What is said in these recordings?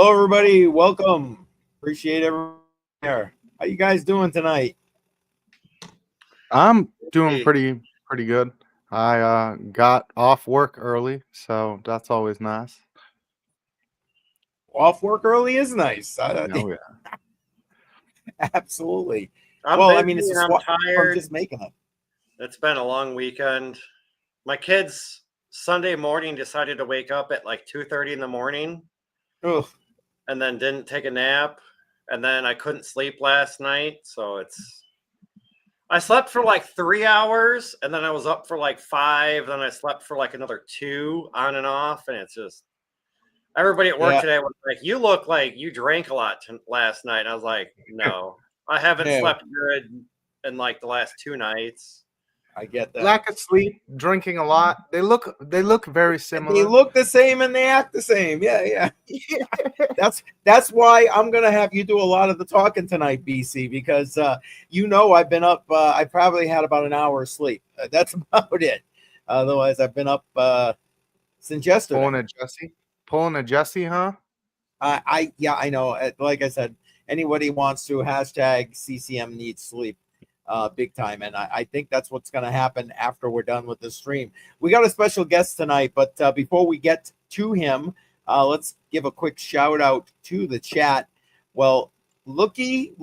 Hello, everybody. Welcome. Appreciate everyone there. How you guys doing tonight? I'm doing pretty good. I got off work early, so that's always nice. Off work early is nice. Oh yeah. Absolutely. I'm Well, I busy mean, it's a and I'm swap. I'm tired. just making it. It's been a long weekend. My kids Sunday morning decided to wake up at like 2:30 in the morning Ugh. and then didn't take a nap. And then I couldn't sleep last night. I slept for like 3 hours and then I was up for like 5. Then I slept for like another 2 on and off. And it's just everybody at work Yeah. today was like, "You look like you drank a lot last night." And I was like, "No, I haven't Yeah. slept good in like the last 2 nights." I get that. Lack of sleep, drinking a lot. They look very similar. They look the same and they act the same. Yeah. That's why I'm gonna have you do a lot of the talking tonight, BC, because I've been up. I probably had about an hour of sleep. That's about it. Otherwise, I've been up since yesterday. Pulling a Jesse, huh? I know. Like I said, anybody wants to hashtag CCM needs sleep, big time, and I think that's what's going to happen after we're done with this stream. We got a special guest tonight, but before we get to him, let's give a quick shout out to the chat. Well, looky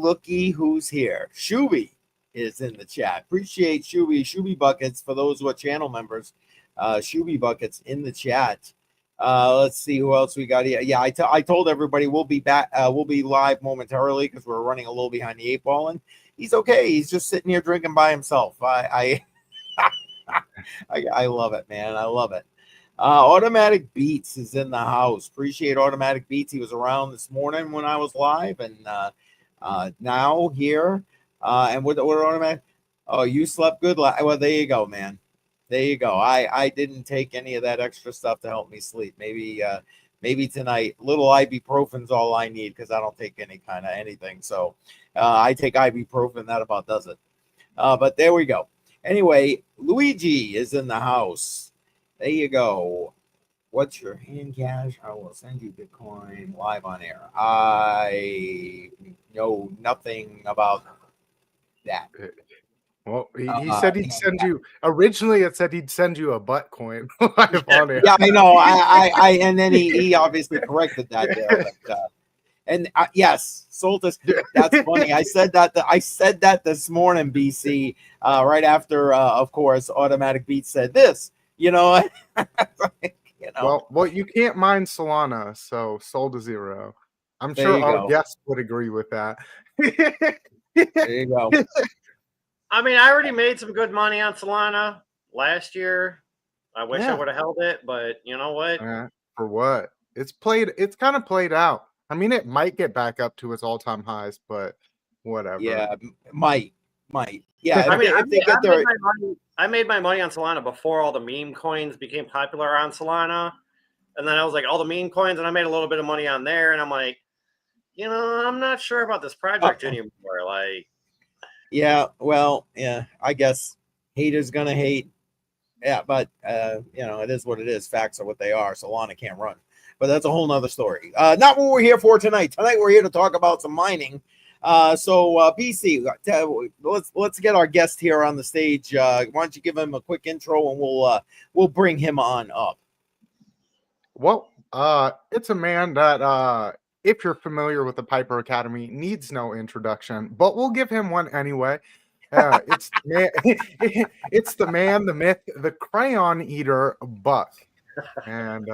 who's here. Shuby is in the chat. Appreciate Shuby buckets for those who are channel members. Shuby buckets in the chat. Let's see who else we got here. Yeah, I told everybody we'll be back. We'll be live momentarily because we're running a little behind the 8 ball, and he's okay. He's just sitting here drinking by himself. I love it, man. I love it. Automatic Beats is in the house. Appreciate Automatic Beats. He was around this morning when I was live, and now here. And what Automatic? Oh, you slept good. Well, there you go, man. There you go. I didn't take any of that extra stuff to help me sleep. Maybe tonight, little ibuprofen's all I need because I don't take any kind of anything. So I take ibuprofen. That about does it. But there we go. Anyway, Luigi is in the house. There you go. What's your hand cash? I will send you Bitcoin live on air. I know nothing about that. Well, he said he'd send you. Originally, it said he'd send you a butt coin live on it. Yeah, I know. I and then he obviously corrected that there. But, yes, Soltis. That's funny. I said that this morning, BC. Right after, of course, Automatic Beat said this. Well, you can't mine Solana, so sold to zero. I'm There sure you our go. guests would agree with that. There you go. I mean, I already made some good money on Solana last year. I wish I would have held it, but you know what? For what? It's kind of played out. I mean, it might get back up to its all-time highs, but whatever. Yeah, might. Yeah, I mean, I made my money on Solana before all the meme coins became popular on Solana, and then I was like, all the meme coins, and I made a little bit of money on there, and I'm like, I'm not sure about this project anymore. Like, yeah, well, yeah, I guess haters gonna hate. Yeah, but it is what it is. Facts are what they are. Solana can't run. But that's a whole nother story. Not what we're here for tonight. Tonight we're here to talk about some mining. So BC, let's get our guest here on the stage. Why don't you give him a quick intro and we'll bring him on up. Well, it's a man that if you're familiar with the Piper Academy, needs no introduction, but we'll give him one anyway. It's the man, the myth, the crayon eater, Buck. And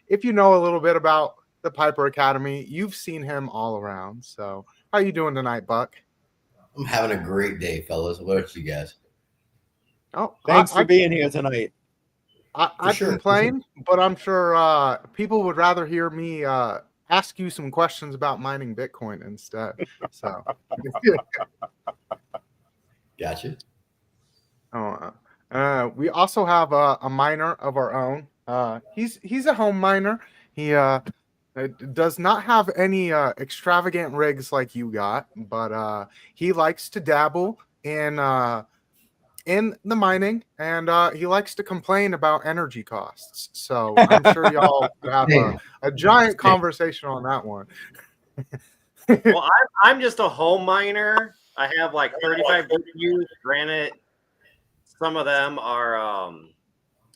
if you know a little bit about the Piper Academy, you've seen him all around. So how you doing tonight, Buck? I'm having a great day, fellas. What about you guys? Oh, thanks for being here tonight. I complain, but I'm sure people would rather hear me ask you some questions about mining Bitcoin instead. So, gotcha. We also have a miner of our own. He's a home miner. He does not have any extravagant rigs like you got, but he likes to dabble in in the mining, and he likes to complain about energy costs. So I'm sure y'all have a giant conversation on that one. Well, I'm just a home miner. I have like 35 GPUs. Granted, some of them are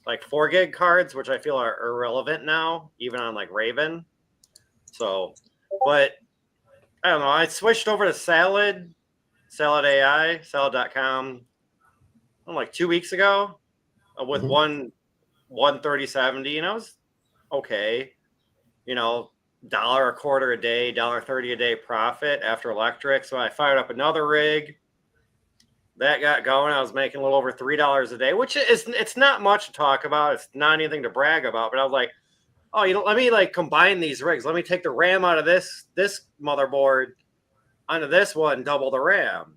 like 4 gig cards, which I feel are irrelevant now, even on like Raven. So, but I don't know. I switched over to Salad AI, salad.com, like 2 weeks ago with one 3070, and I was okay. You know, $1 a quarter a day, $1.30 a day profit after electric. So I fired up another rig. That got going. I was making a little over $3 a day, which is, it's not much to talk about. It's not anything to brag about. But I was like, oh, let me like combine these rigs. Let me take the RAM out of this motherboard onto this one, double the RAM.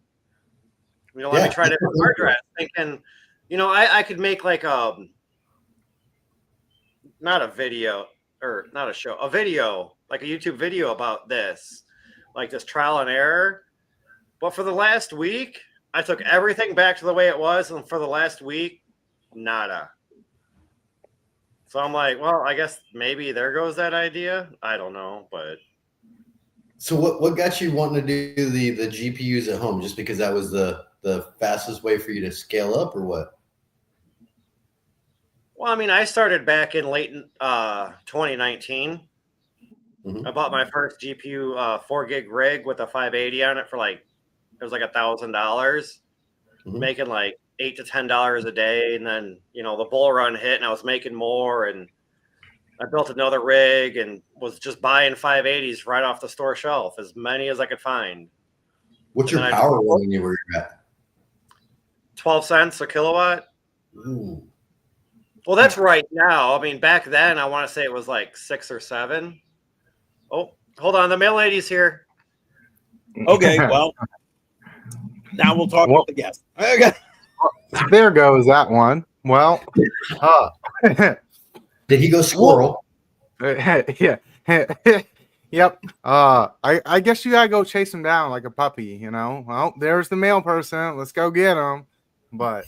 Let me try to hard drive. Thinking, I could make like not a video or not a show, a video, like a YouTube video about this, like this trial and error. But for the last week, I took everything back to the way it was, and for the last week, nada. So I'm like, well, I guess maybe there goes that idea. I don't know, but. So what got you wanting to do the GPUs at home? Just because that was the fastest way for you to scale up, or what? Well, I mean, I started back in late 2019. I bought my first GPU 4 gig rig with a 580 on it for like, it was like $1,000, making like $8 to $10 a day. And then, the bull run hit and I was making more, and I built another rig and was just buying 580s right off the store shelf, as many as I could find. What's your power when you were at? 12 cents a kilowatt. Ooh. Well, that's right now. I mean, back then, I want to say it was like 6 or 7. Oh, hold on. The mail lady's here. Okay, well, now we'll talk with the guest. Okay. There goes that one. Well, did he go squirrel? Yeah. Yep. I guess you gotta go chase him down like a puppy, Well, there's the mail person. Let's go get him. But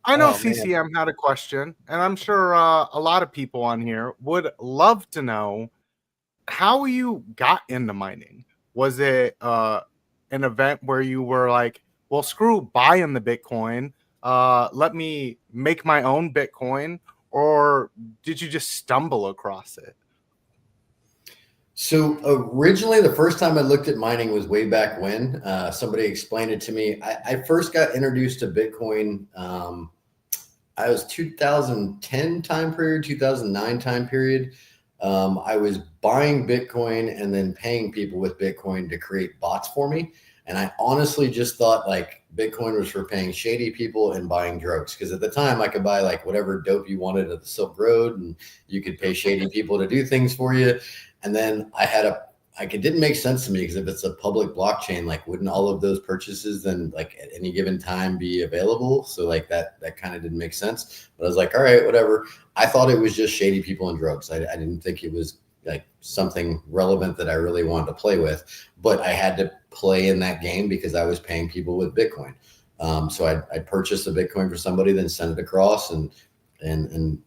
I know CCM had a question, and I'm sure a lot of people on here would love to know how you got into mining. Was it an event where you were like, well, screw buying the Bitcoin, let me make my own Bitcoin, or did you just stumble across it? So originally, the first time I looked at mining was way back when. Somebody explained it to me. I first got introduced to Bitcoin. I was 2010 time period, 2009 time period. I was buying Bitcoin and then paying people with Bitcoin to create bots for me. And I honestly just thought like Bitcoin was for paying shady people and buying drugs. Because at the time I could buy like whatever dope you wanted at the Silk Road, and you could pay shady people to do things for you. And then it didn't make sense to me, because if it's a public blockchain, like wouldn't all of those purchases then like at any given time be available? So like that kind of didn't make sense. But I was like, all right, whatever. I thought it was just shady people and drugs. I didn't think it was like something relevant that I really wanted to play with, but I had to play in that game because I was paying people with Bitcoin. So I purchased a Bitcoin for somebody, then sent it across, and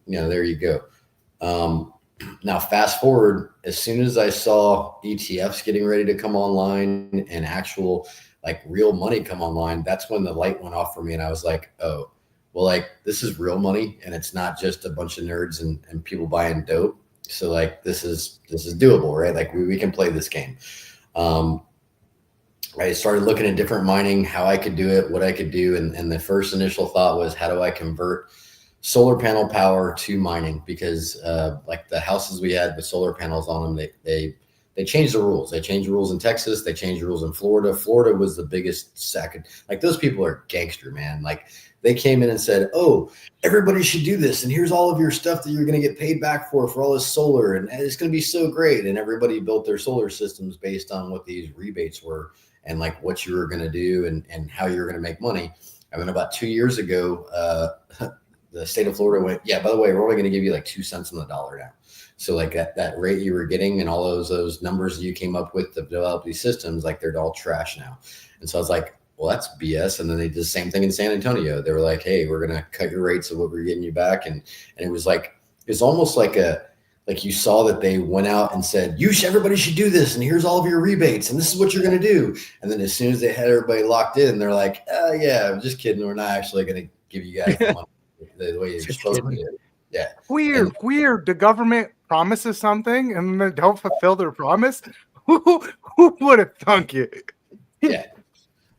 there you go. Now, fast forward, as soon as I saw ETFs getting ready to come online and actual like real money come online, that's when the light went off for me. And I was like, oh, well, like this is real money, and it's not just a bunch of nerds and people buying dope. So like, this is doable, right? Like we can play this game. I started looking at different mining, how I could do it, what I could do. And the first initial thought was, how do I convert solar panel power to mining? Because like the houses we had with solar panels on them, they changed the rules. They changed the rules in Texas. They changed the rules in Florida. Florida was the biggest sack. Like those people are gangster, man. Like they came in and said, oh, everybody should do this. And here's all of your stuff that you're going to get paid back for all this solar. And it's going to be so great. And everybody built their solar systems based on what these rebates were and like what you were going to do and how you were going to make money. And then about 2 years ago, the state of Florida went, yeah, by the way, we're only going to give you like 2 cents on the dollar now. So like that rate you were getting and all those numbers you came up with to develop these systems, like they're all trash now. And so I was like, well, that's BS. And then they did the same thing in San Antonio. They were like, hey, we're going to cut your rates of what we're getting you back. And it was like, it's almost like you saw that they went out and said, everybody should do this. And here's all of your rebates. And this is what you're going to do. And then as soon as they had everybody locked in, they're like, yeah, I'm just kidding. We're not actually going to give you guys the money the way you're supposed to do. Yeah. Weird. The government promises something and they don't fulfill their promise. Who would have thunk it? Yeah.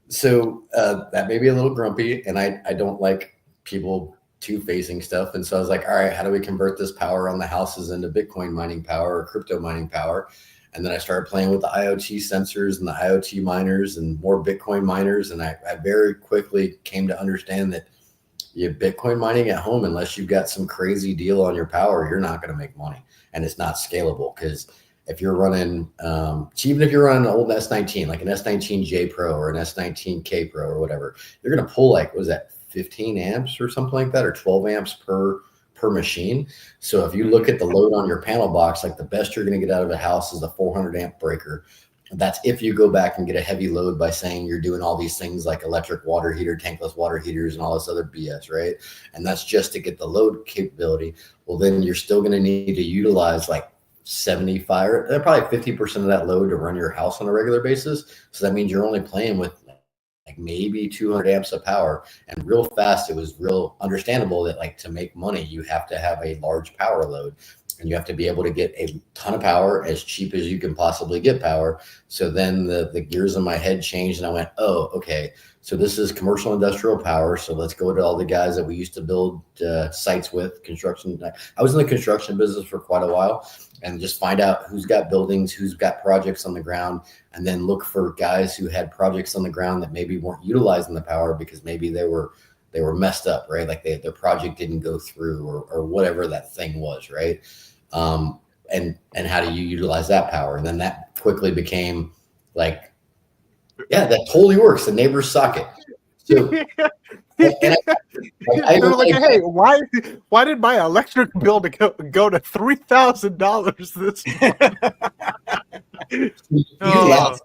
So that may be a little grumpy, and I don't like people two-facing stuff. And so I was like, all right, how do we convert this power on the houses into Bitcoin mining power or crypto mining power? And then I started playing with the IoT sensors and the IoT miners and more Bitcoin miners. And I very quickly came to understand that Bitcoin mining at home, unless you've got some crazy deal on your power, you're not going to make money, and it's not scalable. Because if you're running, even if you're running an old S19, like an S19J Pro or an S19K Pro or whatever, you're going to pull like, what is that, 15 amps or something like that, or 12 amps per machine. So if you look at the load on your panel box, like the best you're going to get out of a house is a 400 amp breaker. That's if you go back and get a heavy load by saying you're doing all these things like electric water heater, tankless water heaters, and all this other BS, right? And that's just to get the load capability. Well, then you're still going to need to utilize like 75, probably 50% of that load to run your house on a regular basis. So that means you're only playing with like maybe 200 amps of power. And real fast, it was real understandable that like to make money, you have to have a large power load. And you have to be able to get a ton of power as cheap as you can possibly get power. So then the gears in my head changed, and I went, oh, okay. So this is commercial industrial power. So let's go to all the guys that we used to build sites with, construction. I was in the construction business for quite a while, and just find out who's got buildings, who's got projects on the ground, and then look for guys who had projects on the ground that maybe weren't utilizing the power because maybe they were messed up, right? Like their project didn't go through or whatever that thing was, right? And how do you utilize that power? And then that quickly became like, yeah, that totally works. The neighbor's socket. So, They're like, hey, why did my electric bill go to $3,000 this month?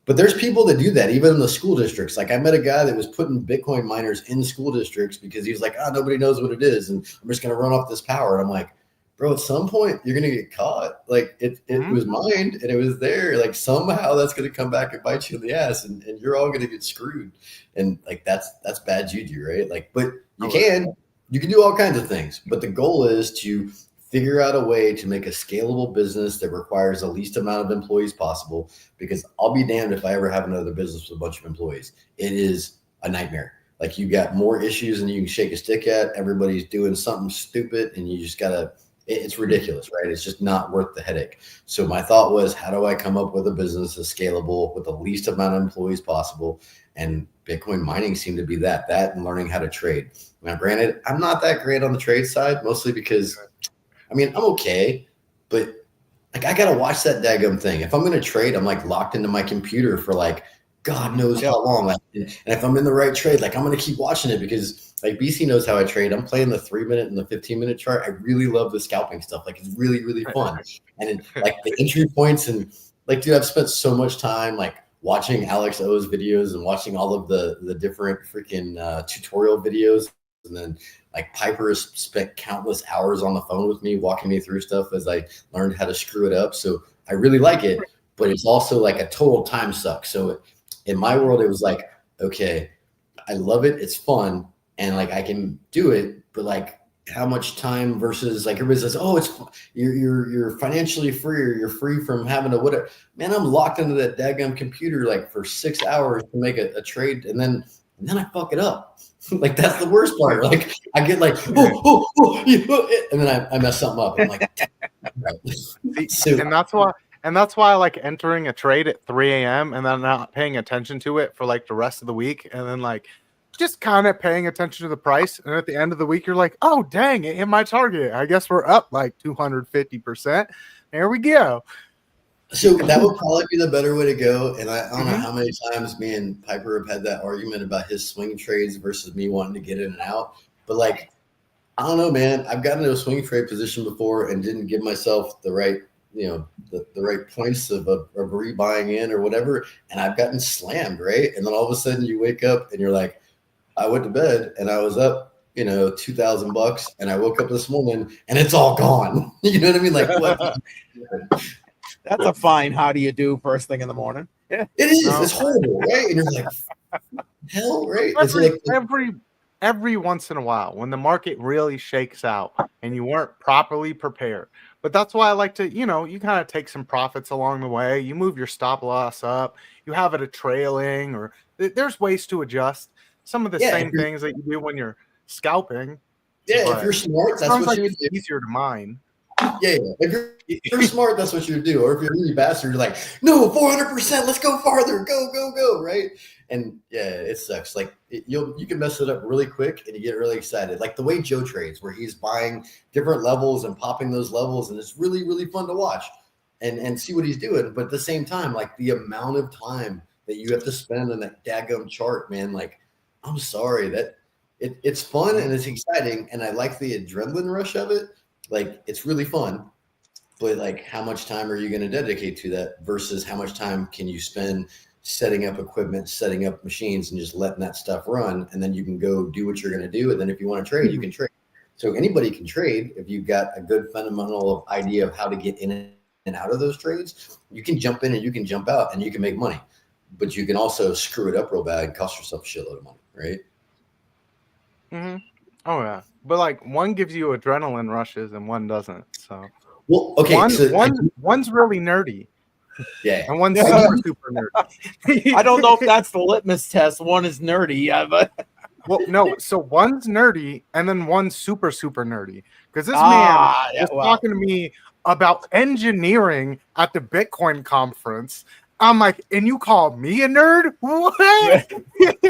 But there's people that do that, even in the school districts. Like I met a guy that was putting Bitcoin miners in school districts because he was like, nobody knows what it is, and I'm just going to run off this power. And I'm like, bro, at some point you're going to get caught. Like it was mined and it was there. Like somehow that's going to come back and bite you in the ass, and you're all going to get screwed. And like, that's bad juju, right? Like, but you can do all kinds of things, but the goal is to figure out a way to make a scalable business that requires the least amount of employees possible, because I'll be damned if I ever have another business with a bunch of employees. It is a nightmare. Like you got more issues than you can shake a stick at. Everybody's doing something stupid and you just got to, it's ridiculous, right? It's just not worth the headache. So my thought was, how do I come up with a business that's scalable with the least amount of employees possible? And Bitcoin mining seemed to be that and learning how to trade. Now, granted, I'm not that great on the trade side, mostly because, I'm okay, but like I got to watch that daggum thing. If I'm going to trade, I'm like locked into my computer for like, God knows how long. Like, and if I'm in the right trade, like I'm going to keep watching it because like BC knows how I trade. I'm playing the 3-minute and the 15-minute chart. I really love the scalping stuff. Like it's really, really fun. And like the entry points, and like, dude, I've spent so much time like watching Alex O's videos and watching all of the different freaking tutorial videos. And then like Piper has spent countless hours on the phone with me, walking me through stuff as I learned how to screw it up. So I really like it, but it's also like a total time suck. So in my world, it was like, okay, I love it. It's fun. And like, I can do it, but like how much time versus like everybody says, oh, it's you're financially free, or you're free from having to whatever. Man, I'm locked into that daggum computer like for 6 hours to make a trade. And then I fuck it up. Like that's the worst part. Like I get like, and then I mess something up. I'm like, and that's why I like entering a trade at 3 a.m. and then not paying attention to it for like the rest of the week, and then like just kind of paying attention to the price. And at the end of the week, you're like, oh dang, it hit my target. I guess we're up like 250%. There we go. So that would probably be the better way to go. And I don't know how many times me and Piper have had that argument about his swing trades versus me wanting to get in and out. But like, I don't know, man. I've gotten into a swing trade position before and didn't give myself the right the right points of rebuying in or whatever, and I've gotten slammed, right? And then all of a sudden you wake up and you're like, I went to bed and I was up, $2,000, and I woke up this morning and it's all gone. You know what I mean? Like, what? That's a fine how do you do first thing in the morning. Yeah. It is. It's horrible, right? And you're like, hell, right? It's like every once in a while when the market really shakes out and you weren't properly prepared. But that's why I like to, you kind of take some profits along the way. You move your stop loss up. You have it a trailing, or there's ways to adjust some of the same things that you do when you're scalping. Yeah, if you're smart, that's what you would do. Easier to mine. Yeah. If you're smart, that's what you would do. Or if you're really bastard, you're like, no, 400%, let's go farther, go, right? And yeah, it sucks. Like you can mess it up really quick, and you get really excited. Like the way Joe trades, where he's buying different levels and popping those levels, and it's really, really fun to watch and see what he's doing. But at the same time, like the amount of time that you have to spend on that daggum chart, man, like I'm sorry that it's fun and it's exciting, and I like the adrenaline rush of it. Like it's really fun, but like how much time are you going to dedicate to that versus how much time can you spend setting up equipment, setting up machines, and just letting that stuff run, and then you can go do what you're going to do, and then if you want to trade, you can trade. So anybody can trade if you've got a good fundamental idea of how to get in and out of those trades. You can jump in and you can jump out, and you can make money, but you can also screw it up real bad and cost yourself a shitload of money, right? Mm-hmm. Oh yeah, but like one gives you adrenaline rushes and one doesn't. So well, okay, one's really nerdy. Yeah, and one's super nerdy. I don't know if that's the litmus test. One is nerdy, but well, no. So one's nerdy, and then one's super nerdy. Because this man is talking to me about engineering at the Bitcoin conference. I'm like, and you call me a nerd? What?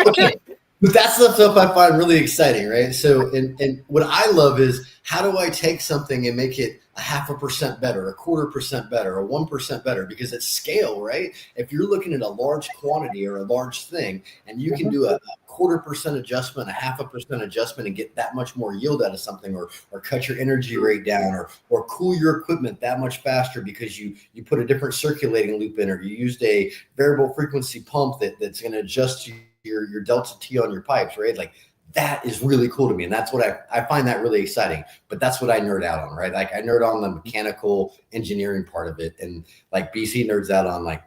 Okay. But that's the stuff I find really exciting, right? So, and what I love is how do I take something and make it 0.5% better, 1/4% better, or 1% better? Because it's scale, right? If you're looking at a large quantity or a large thing, and you can do a 1/4% adjustment, 0.5% adjustment, and get that much more yield out of something, or cut your energy rate down, or cool your equipment that much faster because you put a different circulating loop in, or you used a variable frequency pump that's going to adjust your delta T on your pipes, right? Like that is really cool to me. And that's what I find that really exciting, but that's what I nerd out on, right? Like I nerd on the mechanical engineering part of it. And like BC nerds out on like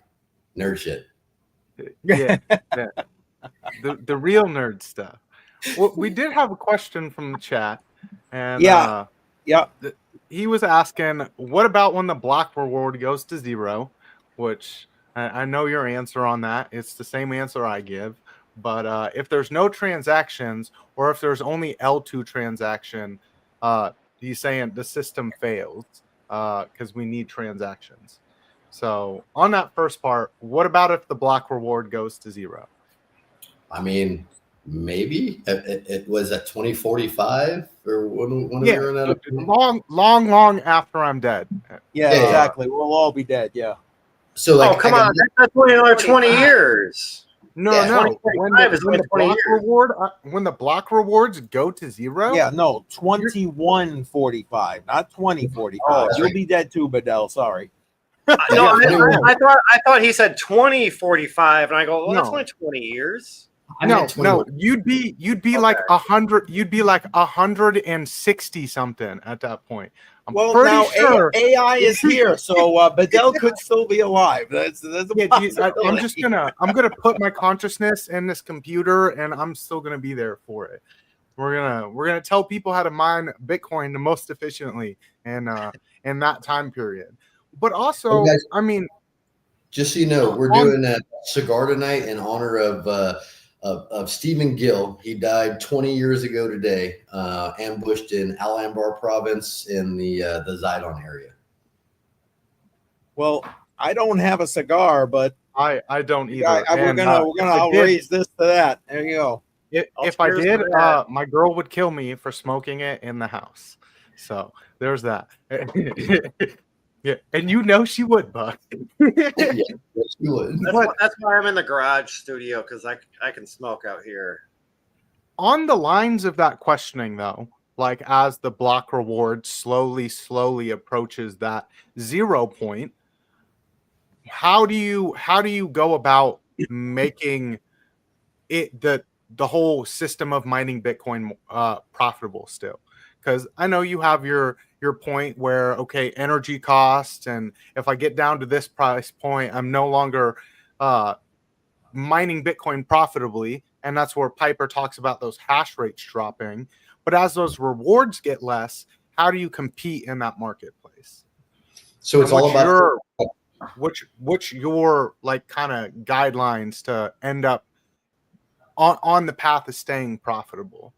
nerd shit. Yeah. The real nerd stuff. Well, we did have a question from the chat, and he was asking, what about when the block reward goes to 0? Which I know your answer on that. It's the same answer I give. But if there's no transactions, or if there's only L2 transaction, he's saying the system fails because we need transactions. So on that first part, what about if the block reward goes to 0? I mean, maybe it was at 2045 or when we were in that long after I'm dead. Yeah, exactly. We'll all be dead. Yeah. So like, come on, that's only another 20 years. No. When the block rewards go to 0? Yeah, no, 2145, not 2045. Oh, you'll be dead too, Badel. Sorry. I thought he said 2045, and I go, well, that's only 20 years. No, you'd be like 100. You'd be like 160 something at that point. I'm now sure AI is here, so Badel could still be alive. That's I'm gonna put my consciousness in this computer, and I'm still gonna be there for it. We're gonna tell people how to mine Bitcoin the most efficiently, and in that time period. But also, guys, I mean, just so you know, we're doing a cigar tonight in honor of Stephen Gill. He died 20 years ago today, ambushed in Al-Anbar province in the Zidon area. Well, I don't have a cigar, but I don't either. We're gonna raise this to that. There you go. If I did, my girl would kill me for smoking it in the house. So there's that. Yeah, and you know she would, Buck. Yes, she would. That's why I'm in the garage studio, because I can smoke out here. On the lines of that questioning, though, like as the block reward slowly approaches that 0 point, how do you go about making it the whole system of mining Bitcoin profitable still? Because I know you have your point where, okay, energy costs, and if I get down to this price point, I'm no longer mining Bitcoin profitably, and that's where Piper talks about those hash rates dropping. But as those rewards get less, how do you compete in that marketplace? So it's all about what's your like kind of guidelines to end up on the path of staying profitable?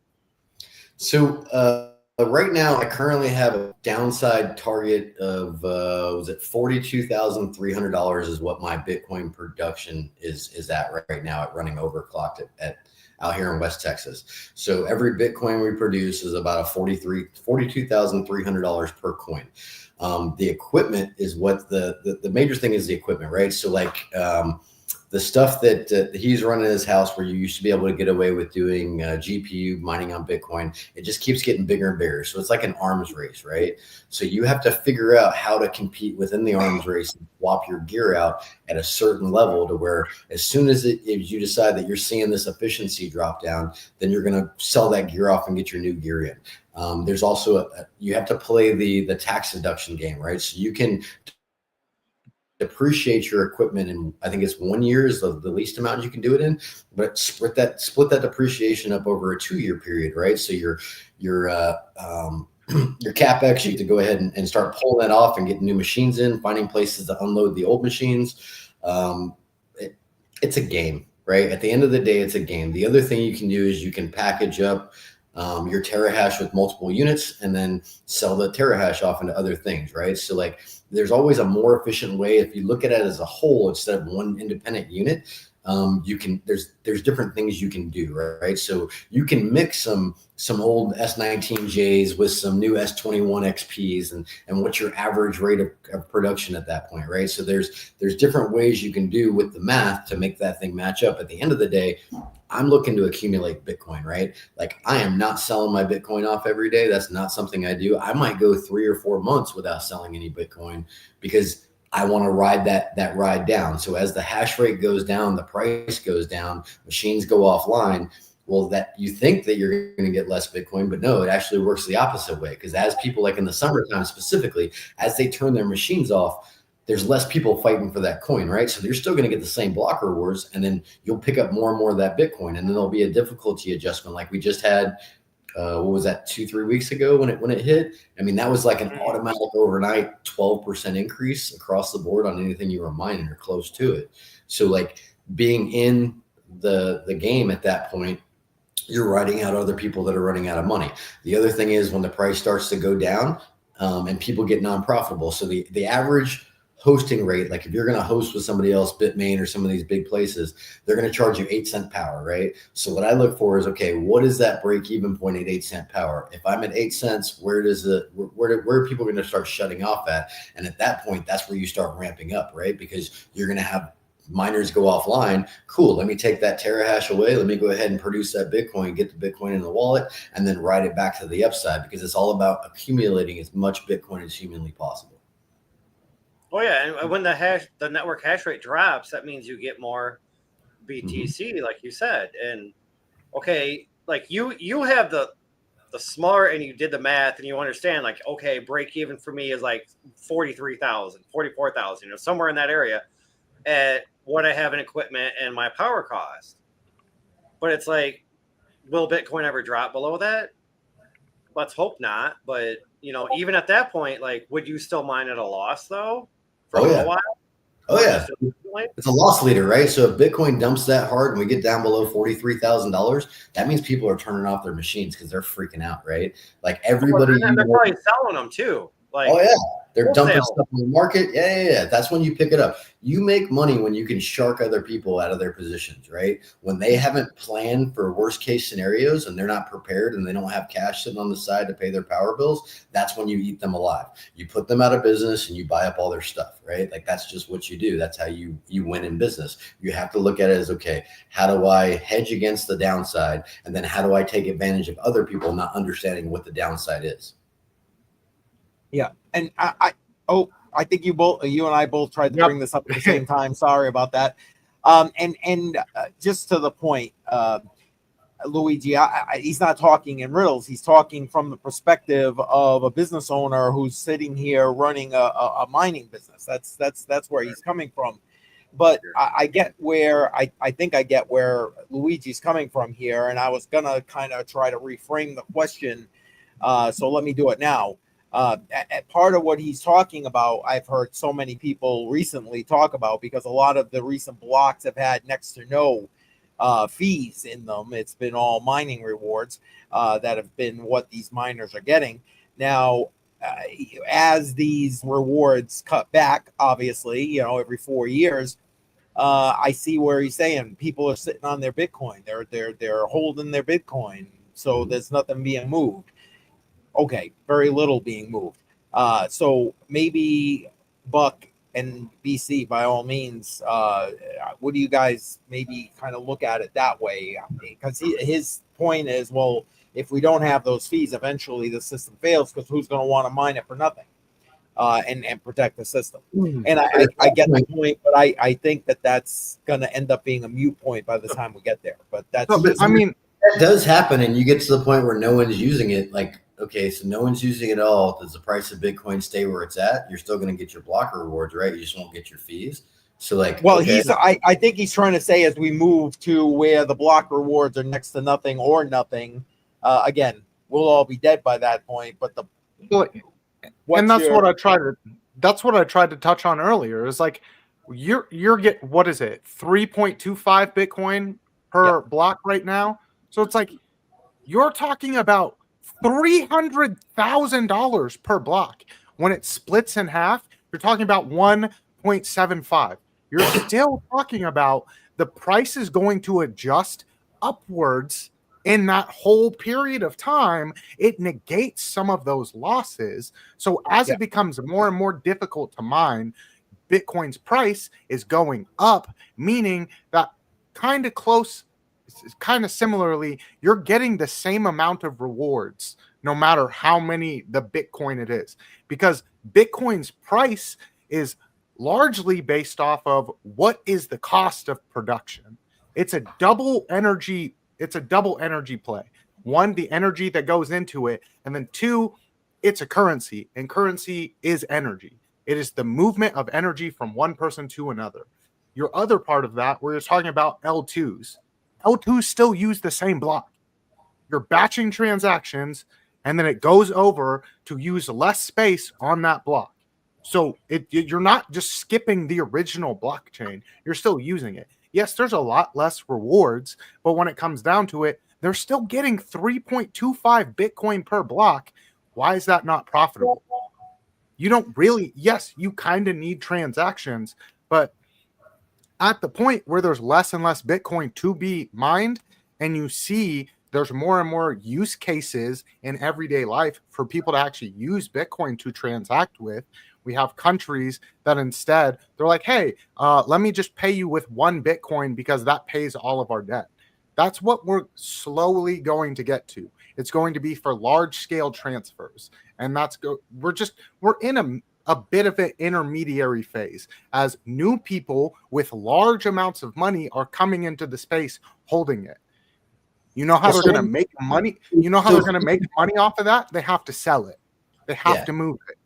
So right now, I currently have a downside target of was it $42,300 is what my Bitcoin production is at right now at running overclocked at out here in West Texas. So every Bitcoin we produce is about $42,300 per coin. The equipment is what the major thing is, the equipment, right? So like the stuff that he's running in his house, where you used to be able to get away with doing GPU mining on Bitcoin, it just keeps getting bigger and bigger. So it's like an arms race, right? So you have to figure out how to compete within the arms race and swap your gear out at a certain level to where as soon as you decide that you're seeing this efficiency drop down, then you're going to sell that gear off and get your new gear in. There's also you have to play the tax deduction game, right? So you can depreciate your equipment in, I think it's 1 year is the least amount you can do it in, but split that depreciation up over a 2-year period, right? So your CapEx, you have to go ahead and start pulling that off and getting new machines in, finding places to unload the old machines. It's a game, right? At the end of the day, it's a game. The other thing you can do is you can package up your terahash with multiple units and then sell the terahash off into other things, right? So like there's always a more efficient way. If you look at it as a whole instead of one independent unit, there's different things you can do, right? So you can mix some old S19Js with some new S21 XPs and what's your average rate of production at that point, right? So there's different ways you can do with the math to make that thing match up. At the end of the day, I'm looking to accumulate Bitcoin, right? Like I am not selling my Bitcoin off every day. That's not something I do. I might go 3 or 4 months without selling any Bitcoin because I want to ride that ride down. So as the hash rate goes down, the price goes down, machines go offline. Well, that you think that you're going to get less Bitcoin, but no, it actually works the opposite way. Because as people, like in the summertime specifically, as they turn their machines off, there's less people fighting for that coin, right? So you're still going to get the same block rewards, and then you'll pick up more and more of that Bitcoin, and then there'll be a difficulty adjustment like we just had. What was that, 2-3 weeks ago when it hit? I mean, that was like an automatic overnight 12% increase across the board on anything you were mining or close to it. So like being in the game at that point, you're riding out other people that are running out of money. The other thing is when the price starts to go down and people get non-profitable. So the average hosting rate, like if you're going to host with somebody else, Bitmain or some of these big places, they're going to charge you 8-cent power, right? So what I look for is, okay, what is that break even point at 8-cent power? If I'm at 8 cents, where are people going to start shutting off at? And at that point, that's where you start ramping up, right? Because you're going to have miners go offline. Cool. Let me take that terahash away. Let me go ahead and produce that Bitcoin, get the Bitcoin in the wallet, and then ride it back to the upside, because it's all about accumulating as much Bitcoin as humanly possible. Oh yeah, and when the network hash rate drops, that means you get more BTC, like you said. And okay, like you have the smart, and you did the math, and you understand, like, okay, break even for me is like 43,000, 44,000, somewhere in that area at what I have in equipment and my power cost. But it's like, will Bitcoin ever drop below that? Let's hope not. But even at that point, like, would you still mine at a loss though? For a while? Oh yeah. It's a loss leader, right? So if Bitcoin dumps that hard and we get down below $43,000, that means people are turning off their machines because they're freaking out, right? Like everybody. And they're probably selling them too. Like, oh yeah, they're dumping wholesale. stuff in the market. Yeah. That's when you pick it up. You make money when you can shark other people out of their positions, right? When they haven't planned for worst case scenarios and they're not prepared and they don't have cash sitting on the side to pay their power bills, that's when you eat them alive. You put them out of business and you buy up all their stuff, right? Like that's just what you do. That's how you win in business. You have to look at it as, okay, how do I hedge against the downside? And then how do I take advantage of other people not understanding what the downside is? Yeah, and I think you and I both tried to bring this up at the same time. Sorry about that. And just to the point, Luigi, he's not talking in riddles. He's talking from the perspective of a business owner who's sitting here running a mining business. That's where he's coming from. But I get where I think I get where Luigi's coming from here, and I was gonna kind of try to reframe the question. So let me do it now. Part of what he's talking about, I've heard so many people recently talk about, because a lot of the recent blocks have had next to no fees in them. It's been all mining rewards that have been what these miners are getting. Now, as these rewards cut back, obviously, every 4 years, I see where he's saying people are sitting on their Bitcoin. They're holding their Bitcoin, so there's nothing being moved. Okay, very little being moved. So maybe Buck and BC, by all means, what do you guys maybe kind of look at it that way? Because his point is, well, if we don't have those fees, eventually the system fails, because who's going to want to mine it for nothing and protect the system? And I get the point, but I think that's going to end up being a moot point by the time we get there. But that's that does happen, and you get to the point where no one's using it. Like, okay, so no one's using it at all. Does the price of Bitcoin stay where it's at? You're still going to get your blocker rewards, right? You just won't get your fees. So, like, well, okay. I think he's trying to say, as we move to where the block rewards are next to nothing or nothing, again, we'll all be dead by that point. But that's what I tried to touch on earlier. Is like you're get what is it, 3.25 Bitcoin per block right now? So it's like you're talking about $300,000 per block. When it splits in half, you're talking about 1.75. You're still talking about the price is going to adjust upwards in that whole period of time. It negates some of those losses. So as it becomes more and more difficult to mine, Bitcoin's price is going up, meaning that kind of similarly, you're getting the same amount of rewards no matter how many the Bitcoin it is, because Bitcoin's price is largely based off of what is the cost of production. It's a double energy play. One, the energy that goes into it, and then two, it's a currency, and currency is energy. It is the movement of energy from one person to another. Your other part of that, where you're talking about L2s still use the same block. You're batching transactions, and then it goes over to use less space on that block. So you're not just skipping the original blockchain. You're still using it. Yes, there's a lot less rewards, but when it comes down to it, they're still getting 3.25 Bitcoin per block. Why is that not profitable? You don't really, yes, you kind of need transactions, but at the point where there's less and less Bitcoin to be mined, and you see there's more and more use cases in everyday life for people to actually use Bitcoin to transact with. We have countries that instead, they're like, hey, let me just pay you with 1 Bitcoin because that pays all of our debt. That's what we're slowly going to get to. It's going to be for large scale transfers. And we're in a bit of an intermediary phase as new people with large amounts of money are coming into the space holding it. You know how they're going to make money? You know how they're going to make money off of that? They have to sell it. They have to move it.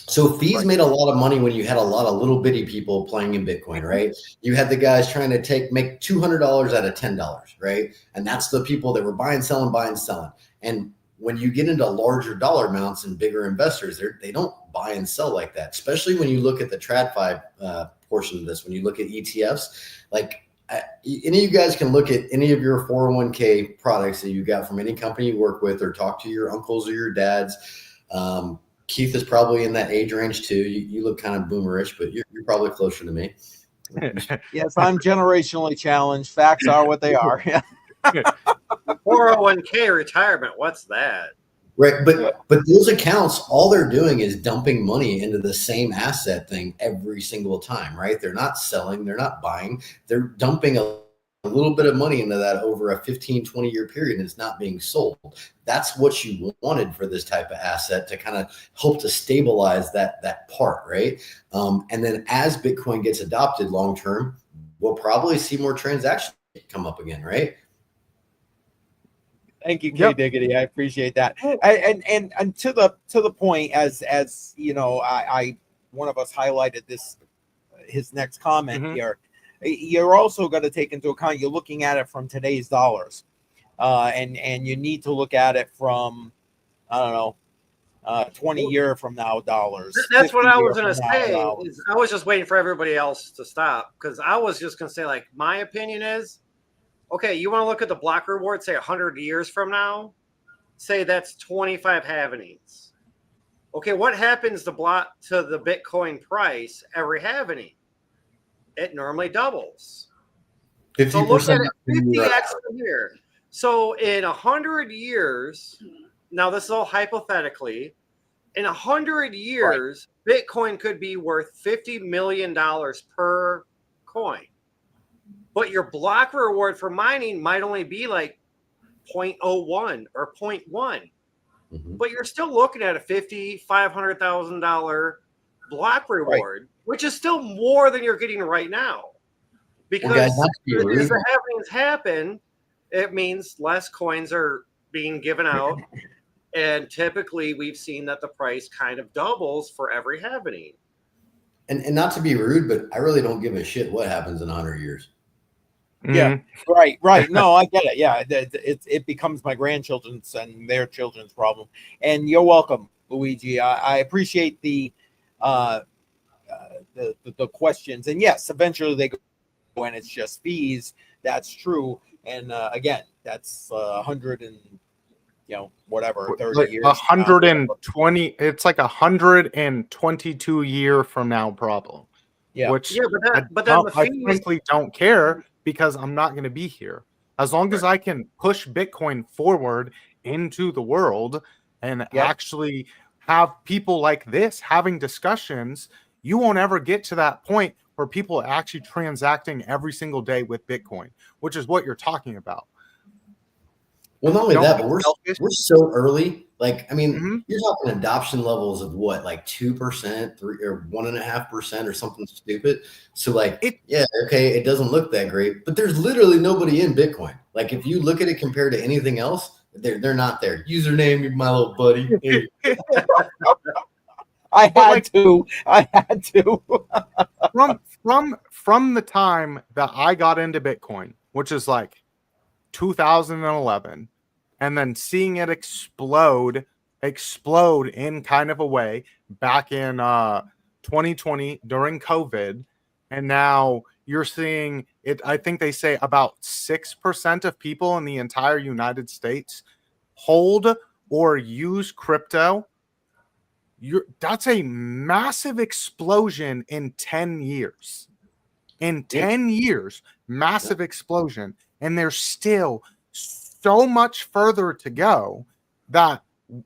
So fees made a lot of money when you had a lot of little bitty people playing in Bitcoin, right? You had the guys trying to make $200 out of $10, right? And that's the people that were buying, selling. And when you get into larger dollar amounts and bigger investors, they don't buy and sell like that, especially when you look at the TradFi portion of this. When you look at ETFs, like any of you guys can look at any of your 401k products that you got from any company you work with, or talk to your uncles or your dads. Keith is probably in that age range too. You look kind of boomerish, but you're probably closer to me. Yes, I'm generationally challenged. Facts are what they are. 401k retirement. What's that? Right, but those accounts, all they're doing is dumping money into the same asset thing every single time, right? They're not selling, they're not buying, they're dumping a little bit of money into that over a 15, 20-year period, and it's not being sold. That's what you wanted for this type of asset to kind of help to stabilize that part, right? And then as Bitcoin gets adopted long term, we'll probably see more transactions come up again, right? Thank you, K Diggity. I appreciate that. And to the point, as you know, I one of us highlighted his next comment here. You're also going to take into account, you're looking at it from today's dollars, and you need to look at it from, I don't know, 20 year from now dollars. That's what I was going to say. I was just waiting for everybody else to stop, because I was just going to say, like, my opinion is, okay, you want to look at the block reward, say 100 years from now, say that's 25 halvenings. Okay, what happens to the Bitcoin price every halvening? It normally doubles. 50%. So look at it, 50x here. So in 100 years, now this is all hypothetically, in 100 years, right, Bitcoin could be worth $50 million per coin. But your block reward for mining might only be like 0.01 or 0.1. But you're still looking at a $500,000 block reward, which is still more than you're getting right now. Because as the halvings happen, it means less coins are being given out. And typically we've seen that the price kind of doubles for every halvening. And not to be rude, but I really don't give a shit what happens in 100 years. Yeah, right. No, I get it. Yeah, it becomes my grandchildren's and their children's problem. And you're welcome, Luigi. I appreciate the questions. And yes, eventually they go when it's just fees. That's true. And again, that's 100 and whatever 30 like years. 120. It's like 122 year from now problem. Yeah. Which but I frankly don't care, because I'm not going to be here. As long as I can push Bitcoin forward into the world and actually have people like this having discussions, you won't ever get to that point where people are actually transacting every single day with Bitcoin, which is what you're talking about. Well, not only that, but we're so early. Like, I mean, you're talking adoption levels of what, like 2%, 3 or 1.5% or something stupid. So like, it doesn't look that great, but there's literally nobody in Bitcoin. Like, if you look at it compared to anything else, they're not there. Username, my little buddy. Hey. I had to. From the time that I got into Bitcoin, which is like 2011, and then seeing it explode in kind of a way back in 2020 during COVID, and now you're seeing it. I think they say about 6% of people in the entire United States hold or use crypto. That's a massive explosion in 10 years. In 10 years, massive explosion. And there's still so much further to go, that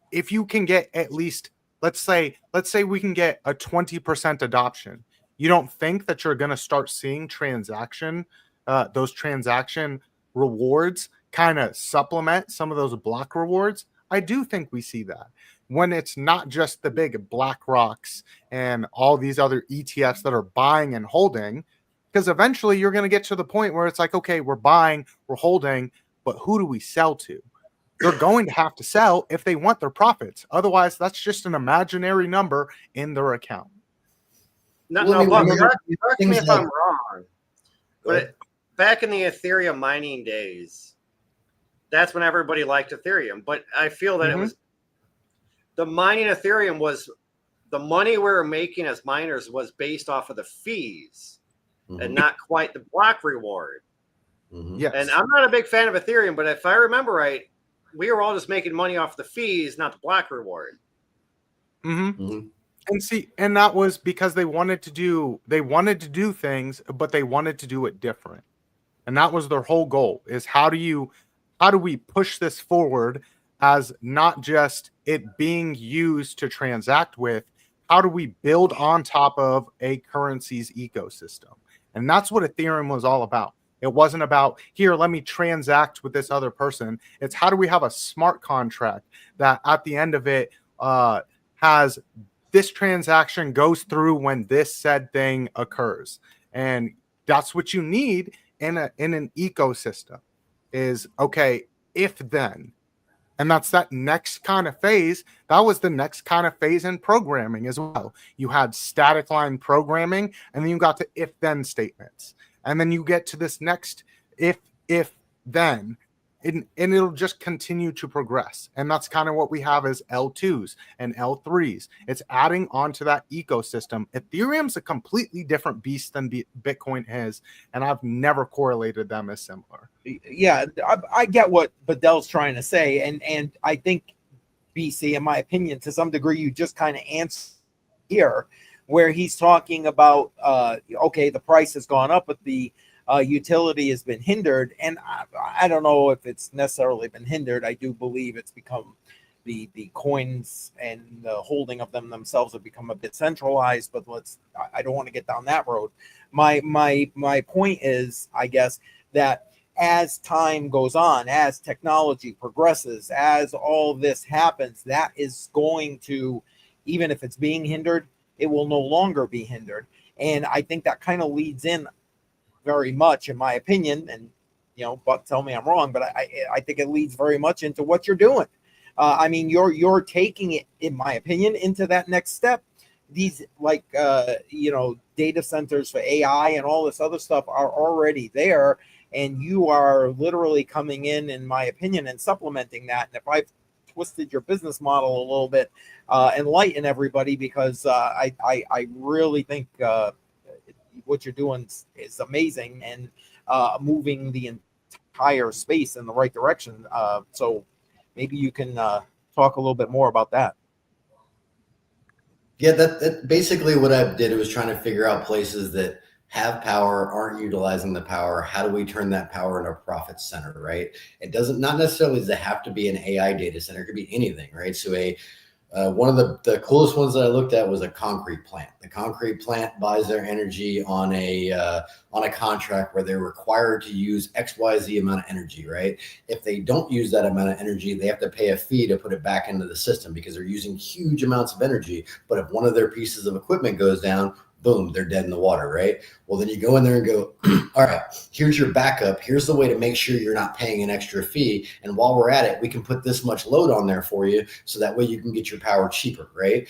if you can get at least, let's say we can get a 20% adoption, you don't think that you're going to start seeing those transaction rewards kind of supplement some of those block rewards? I do think we see that when it's not just the big Black Rocks and all these other ETFs that are buying and holding. Because eventually you're going to get to the point where it's like, okay, we're buying, we're holding, but who do we sell to? They're going to have to sell if they want their profits. Otherwise, that's just an imaginary number in their account. Correct me if I'm wrong, but back in the Ethereum mining days, that's when everybody liked Ethereum. But I feel that it was the mining Ethereum was the money we were making as miners was based off of the fees. And not quite the block reward. Yes. And I'm not a big fan of Ethereum, but if I remember right, we were all just making money off the fees, not the block reward. Mm-hmm. Mhm. And see, and that was because they wanted to do things, but they wanted to do it different. And that was their whole goal, is how do we push this forward as not just it being used to transact with, how do we build on top of a currency's ecosystem? And that's what Ethereum was all about. It wasn't about, here, let me transact with this other person. It's how do we have a smart contract that at the end of it has this transaction goes through when this said thing occurs. And that's what you need in an ecosystem is, okay, if then. And that's that next kind of phase. That was the next kind of phase in programming as well. You had static line programming, and then you got to if then statements. And then you get to this next if then. And it'll just continue to progress. And that's kind of what we have as L2s and L3s. It's adding onto that ecosystem. Ethereum's a completely different beast than Bitcoin is, and I've never correlated them as similar. Yeah, I get what Badel's trying to say, and I think, BC, in my opinion, to some degree, you just kind of answer here, where he's talking about, okay, the price has gone up, but the utility has been hindered, and I don't know if it's necessarily been hindered. I do believe it's become the coins and the holding of them themselves have become a bit centralized. But I don't want to get down that road. My point is, I guess, that as time goes on, as technology progresses, as all this happens, that is going to, even if it's being hindered, it will no longer be hindered. And I think that kind of leads in very much, in my opinion, and but tell me I'm wrong, but I think it leads very much into what you're doing. I mean, you're taking it, in my opinion, into that next step. These data centers for AI and all this other stuff are already there, and you are literally coming in my opinion, and supplementing that. And if I've twisted your business model a little bit, enlighten everybody, because I really think what you're doing is amazing, and moving the entire space in the right direction. So maybe you can talk a little bit more about that. Yeah, that basically what I did was trying to figure out places that have power, aren't utilizing the power. How do we turn that power into a profit center, right? It doesn't, not necessarily does it have to be an AI data center. It could be anything, right? So one of the coolest ones that I looked at was a concrete plant. The concrete plant buys their energy on a contract where they're required to use XYZ amount of energy, right? If they don't use that amount of energy, they have to pay a fee to put it back into the system because they're using huge amounts of energy. But if one of their pieces of equipment goes down, boom, they're dead in the water, right? Well, then you go in there and go, all right, here's your backup. Here's the way to make sure you're not paying an extra fee. And while we're at it, we can put this much load on there for you, so that way you can get your power cheaper, right?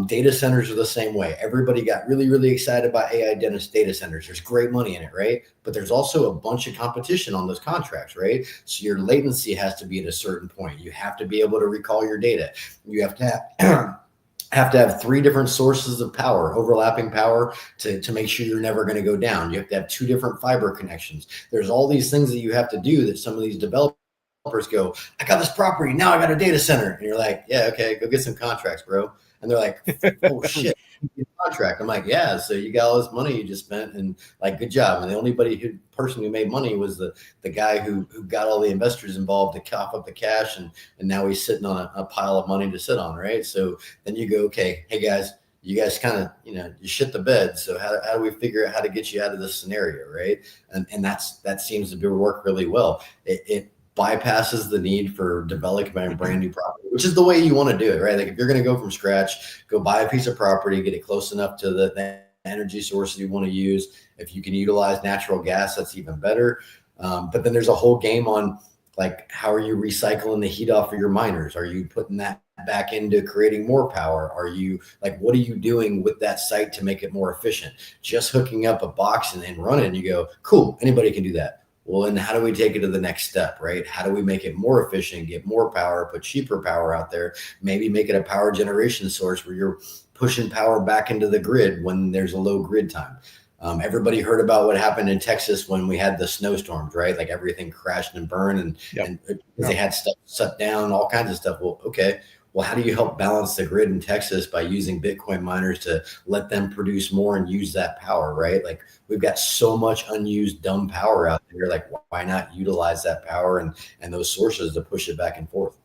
Data centers are the same way. Everybody got really, really excited about AI data centers. There's great money in it, right? But there's also a bunch of competition on those contracts, right? So your latency has to be at a certain point. You have to be able to recall your data. You have to have 3 different sources of power, overlapping power, to make sure you're never going to go down. You have to have 2 different fiber connections. There's all these things that you have to do that some of these developers go, I got this property, now I got a data center. And you're like, yeah, okay, go get some contracts, bro. And they're like, oh shit, contract. I'm like, yeah, so you got all this money you just spent, and like, good job. And the only person who made money was the guy who got all the investors involved to cough up the cash, and now he's sitting on a pile of money to sit on, right? So then you go, okay, hey guys, you guys kind of, you shit the bed. So how do we figure out how to get you out of this scenario, right? And that seems to work really well. It bypasses the need for developing a brand new property, which is the way you want to do it, right? Like if you're going to go from scratch, go buy a piece of property, get it close enough to the energy sources you want to use. If you can utilize natural gas, that's even better. But then there's a whole game on, like, how are you recycling the heat off of your miners? Are you putting that back into creating more power? Are you, like, what are you doing with that site to make it more efficient? Just hooking up a box and running, and you go, cool, anybody can do that. Well, and how do we take it to the next step, right? How do we make it more efficient, get more power, put cheaper power out there, maybe make it a power generation source where you're pushing power back into the grid when there's a low grid time. Everybody heard about what happened in Texas when we had the snowstorms, right? Like everything crashed and burned, and they had stuff shut down, all kinds of stuff. Well, okay, Well, how do you help balance the grid in Texas by using Bitcoin miners to let them produce more and use that power, right? Like we've got so much unused dumb power out there. Like why not utilize that power and those sources to push it back and forth?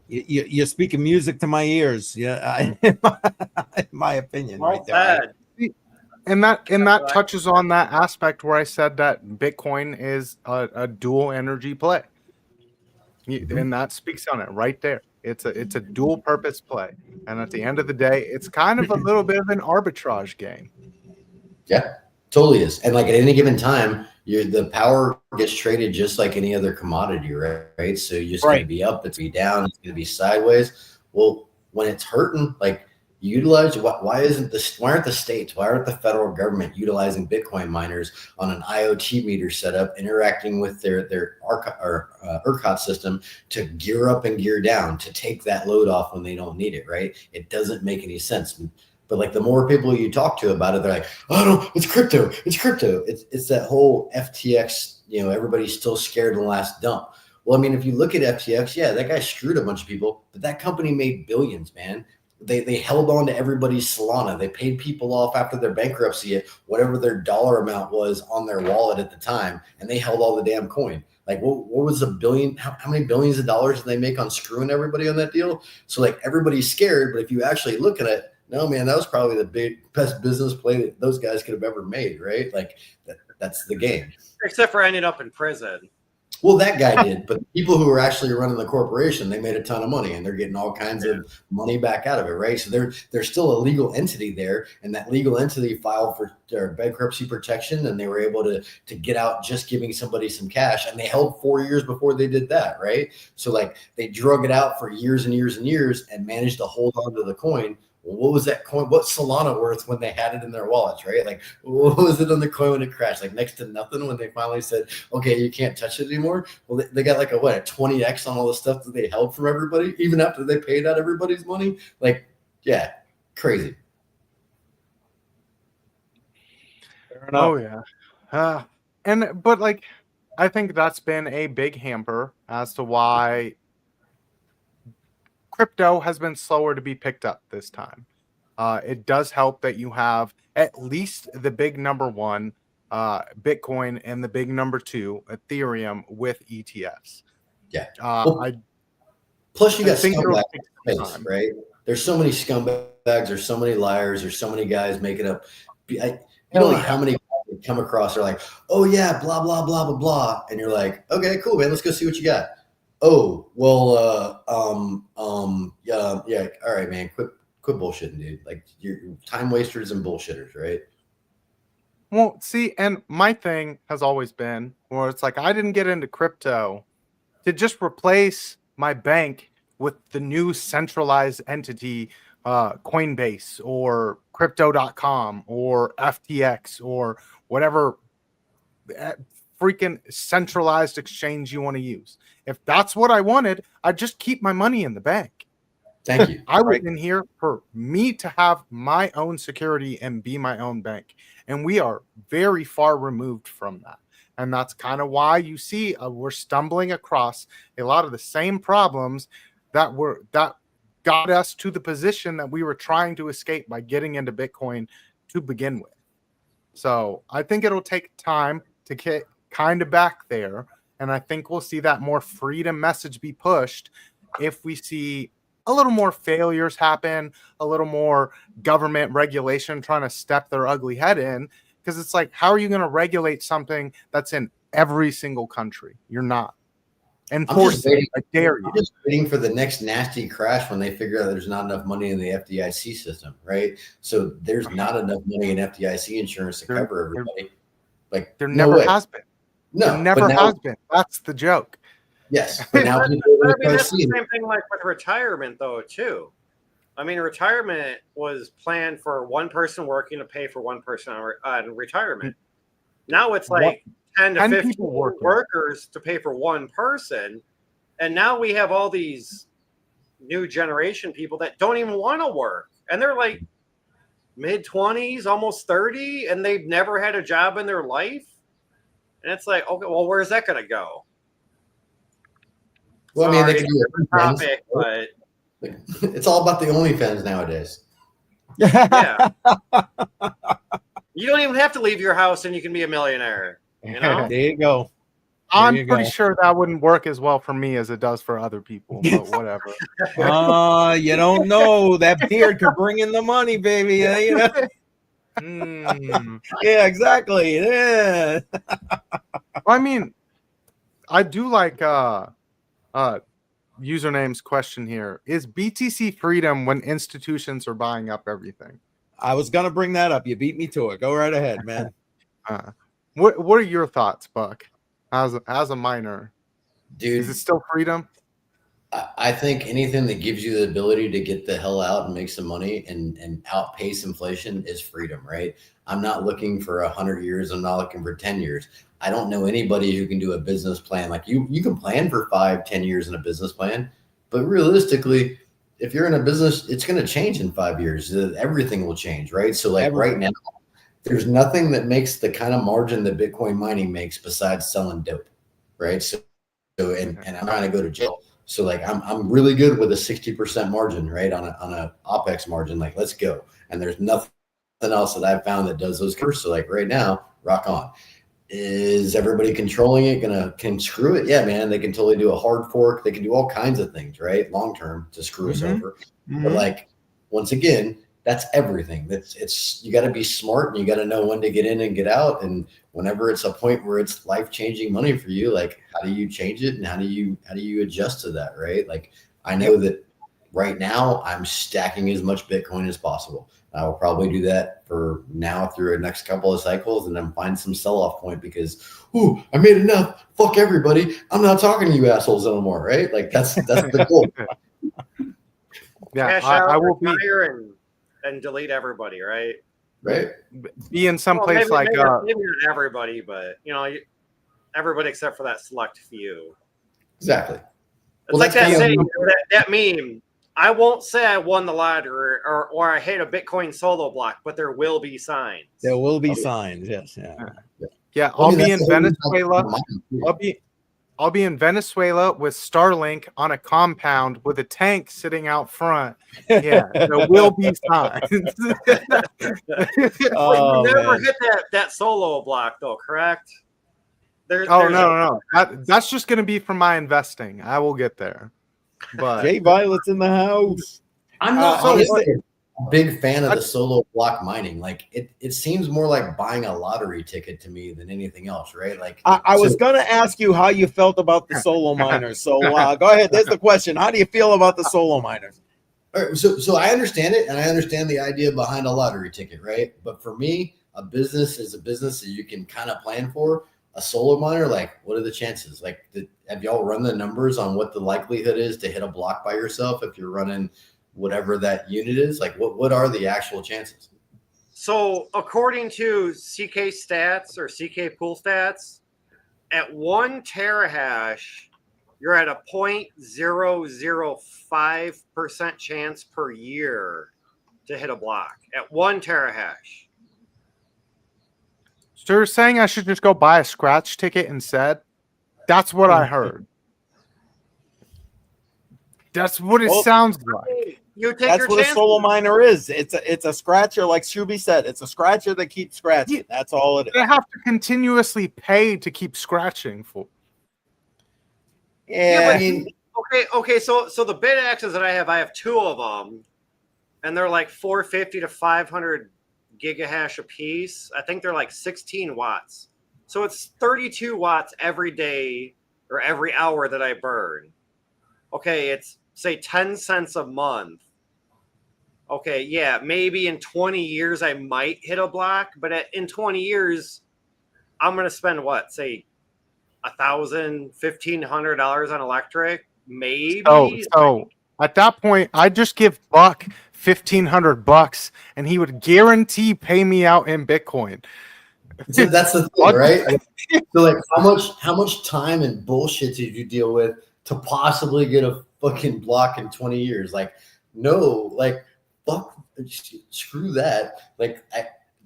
You're speaking music to my ears. Yeah, in my opinion, Well right there. said. And that touches on that aspect where I said that Bitcoin is a dual energy play. And that speaks on it right there. It's a dual purpose play. And at the end of the day, it's kind of a little bit of an arbitrage game. Yeah, totally is. And like at any given time, the power gets traded just like any other commodity, right? So you're just going to be up, it's going to be down, it's going to be sideways. Well, when it's hurting, like utilize why aren't the states, why aren't the federal government utilizing Bitcoin miners on an IoT meter setup, interacting with their ERCOT system to gear up and gear down to take that load off when they don't need it, right? It doesn't make any sense. But like the more people you talk to about it, they're like, oh no, it's crypto. It's that whole FTX, everybody's still scared of the last dump. Well, I mean, if you look at FTX, yeah, that guy screwed a bunch of people, but that company made billions, man. They held on to everybody's Solana. They paid people off after their bankruptcy at whatever their dollar amount was on their wallet at the time, and they held all the damn coin. Like, what was a billion? How many billions of dollars did they make on screwing everybody on that deal? So, like, everybody's scared, but if you actually look at it, no, man, that was probably the best business play that those guys could have ever made, right? Like, that's the game. Except for ending up in prison. Well, that guy did, but the people who were actually running the corporation, they made a ton of money and they're getting all kinds of money back out of it, right? So there's still a legal entity there, and that legal entity filed for their bankruptcy protection, and they were able to get out just giving somebody some cash, and they held 4 years before they did that, right? So like they drug it out for years and years and years and managed to hold on to the coin. Well, what was that coin? What's Solana worth when they had it in their wallets, right? Like, what was it on the coin when it crashed? Like next to nothing when they finally said, okay, you can't touch it anymore. Well, they got like a 20x on all the stuff that they held from everybody, even after they paid out everybody's money. Like, yeah, crazy. Fair enough. Oh yeah. But like, I think that's been a big hamper as to why crypto has been slower to be picked up this time. It does help that you have at least the big number one, Bitcoin, and the big number two, Ethereum, with ETFs. Yeah. Plus, you got scumbags, right? There's so many scumbags. There's so many liars. There's so many guys making up. You don't know how many you come across are like, oh yeah, blah blah blah blah blah, and you're like, okay, cool, man, let's go see what you got. Oh, well, yeah. All right, man. Quit bullshitting, dude. Like, you're time wasters and bullshitters, right? Well, see, and my thing has always been where it's like I didn't get into crypto to just replace my bank with the new centralized entity, Coinbase or Crypto.com or FTX or whatever freaking centralized exchange you want to use. If that's what I wanted, I'd just keep my money in the bank. Thank you. I was in here for me to have my own security and be my own bank. And we are very far removed from that. And that's kind of why you see we're stumbling across a lot of the same problems that got us to the position that we were trying to escape by getting into Bitcoin to begin with. So I think it'll take time to get kind of back there. And I think we'll see that more freedom message be pushed if we see a little more failures happen, a little more government regulation trying to step their ugly head in. Because it's like, how are you going to regulate something that's in every single country? You're not. Enforce it. I dare you. I'm just waiting for the next nasty crash when they figure out there's not enough money in the FDIC system, right? So there's not enough money in FDIC insurance to cover everybody. Like there never has been. No, there never has been. That's the joke. Yes, but now that's the same thing like with retirement, though, too. I mean, retirement was planned for one person working to pay for one person on retirement. Now it's like 10 to 15 workers to pay for one person. And now we have all these new generation people that don't even want to work. And they're like mid-20s, almost 30, and they've never had a job in their life. And it's like, okay, well, where's that going to go? Well, I mean, they Sorry, can do OnlyFans. topic, but It's all about the OnlyFans nowadays. yeah, you don't even have to leave your house and you can be a millionaire. You know? There you go. I'm you pretty go. sure that wouldn't work as well for me as it does for other people, but whatever. You don't know. That beard could bring in the money, baby. You know? Yeah, exactly. Yeah. I mean, I do like username's question here. Is BTC freedom when institutions are buying up everything? I was gonna bring that up. You beat me to it. Go right ahead, man. What are your thoughts, Buck? As a miner, Dude, is it still freedom? I think anything that gives you the ability to get the hell out and make some money and outpace inflation is freedom, right? I'm not looking for 100 years. I'm not looking for 10 years. I don't know anybody who can do a business plan. Like you can plan for 5-10 years in a business plan, but realistically, if you're in a business, it's going to change in 5 years. Everything will change, right? So like right now, there's nothing that makes the kind of margin that Bitcoin mining makes besides selling dope, right? So and I'm trying to go to jail. So like I'm really good with a 60% margin, right? On a OPEX margin. Like, let's go. And there's nothing else that I've found that does those curves. So like right now, rock on. Is everybody controlling it can screw it? Yeah, man. They can totally do a hard fork. They can do all kinds of things, right? Long term to screw us over. But like once again, that's everything. It's you got to be smart and you got to know when to get in and get out. And whenever it's a point where it's life-changing money for you, like how do you change it and how do you adjust to that, right? Like I know that right now I'm stacking as much Bitcoin as possible. I will probably do that for now through the next couple of cycles and then find some sell-off point because I made enough. Fuck everybody. I'm not talking to you assholes anymore, right? Like that's the goal. Yeah, I will be and delete everybody, right? Right. Be in some place maybe not everybody, but everybody except for that select few. Exactly. It's like that saying, that meme. I won't say I won the lottery or I hate a Bitcoin solo block, but there will be signs. There will be signs. Yes. Yeah. I'll be in Venezuela. I'll be in Venezuela with Starlink on a compound with a tank sitting out front. Yeah, there will be signs. You never hit that solo block though, correct? No. That's just going to be for my investing. I will get there. But Jay Violet's in the house. I'm not honestly a big fan of the solo block mining. Like it seems more like buying a lottery ticket to me than anything else, right? Like I was gonna ask you how you felt about the solo miners. So go ahead. There's the question. How do you feel about the solo miners? All right, so I understand it, and I understand the idea behind a lottery ticket, right? But for me, a business is a business that you can kind of plan for. A solo miner, like, what are the chances? Like, have y'all run the numbers on what the likelihood is to hit a block by yourself if you're running whatever that unit is? Like, what are the actual chances? So, according to CK stats or CK pool stats, at 1 terahash, you're at a 0.005% chance per year to hit a block at 1 terahash. So you're saying I should just go buy a scratch ticket instead? That's what I heard. That's what it sounds like. That's what a solo miner is. It's a scratcher, like Shuby said. It's a scratcher that keeps scratching. That's all it is. They have to continuously pay to keep scratching for. Yeah, but, I mean, okay. So the bid axes that I have 2 of them, and they're like 450 to 500 gigahash a piece. I think they're like 16 watts. So it's 32 watts every day or every hour that I burn. Okay, it's say 10 cents a month. Okay, yeah, maybe in 20 years I might hit a block, but in 20 years, I'm going to spend what, say $1,000, $1,500 on electric, maybe. So at that point, I'd just give Buck $1,500 and he would guarantee pay me out in Bitcoin. So that's the thing, right? So like how much time and bullshit did you deal with to possibly get a fucking block in 20 years? Like, no, like fuck, screw that. Like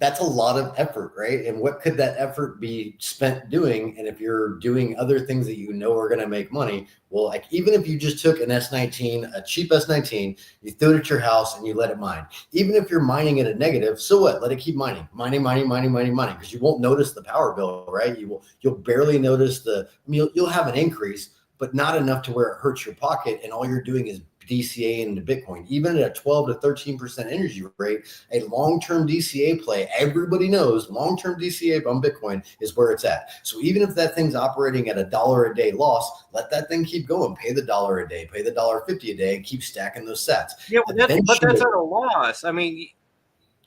that's a lot of effort, right? And what could that effort be spent doing? And if you're doing other things that you know are going to make money, well, like even if you just took an S19, a cheap S19, you threw it at your house and you let it mine. Even if you're mining at a negative, so what? Let it keep mining, because you won't notice the power bill, right? You'll barely notice you'll have an increase, but not enough to where it hurts your pocket. And all you're doing is DCA into Bitcoin. Even at a 12 to 13% energy rate, a long-term DCA play, everybody knows long-term DCA on Bitcoin is where it's at. So even if that thing's operating at $1 a day loss, let that thing keep going. Pay the $1 a day, pay the $1.50 a day, and keep stacking those sats. Yeah, but that's at a loss. I mean,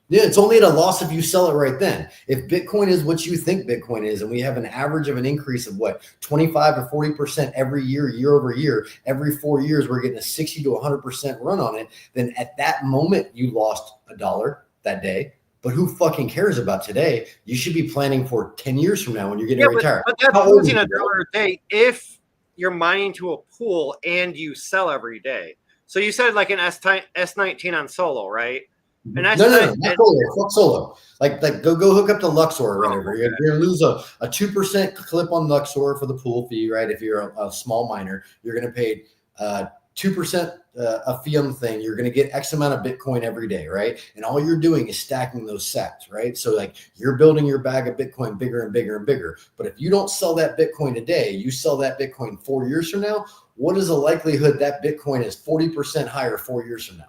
yeah, it's only at a loss if you sell it right then. If Bitcoin is what you think Bitcoin is, and we have an average of an increase of 25 to 40% every year over year, every 4 years, we're getting a 60 to 100% run on it. Then at that moment, you lost $1 that day. But who fucking cares about today? You should be planning for 10 years from now when you're getting retired. But that's losing $1 a day if you're mining to a pool and you sell every day. So you said like an S19 on solo, right? And no, not solo. Fuck solo. Like go hook up to Luxor or whatever. Okay. You're gonna lose a 2% clip on Luxor for the pool fee, right? If you're a small miner, you're gonna pay 2% a fee on the thing. You're gonna get X amount of Bitcoin every day, right? And all you're doing is stacking those sats, right? So like you're building your bag of Bitcoin bigger and bigger and bigger. But if you don't sell that Bitcoin today, you sell that Bitcoin 4 years from now. What is the likelihood that Bitcoin is 40% higher 4 years from now?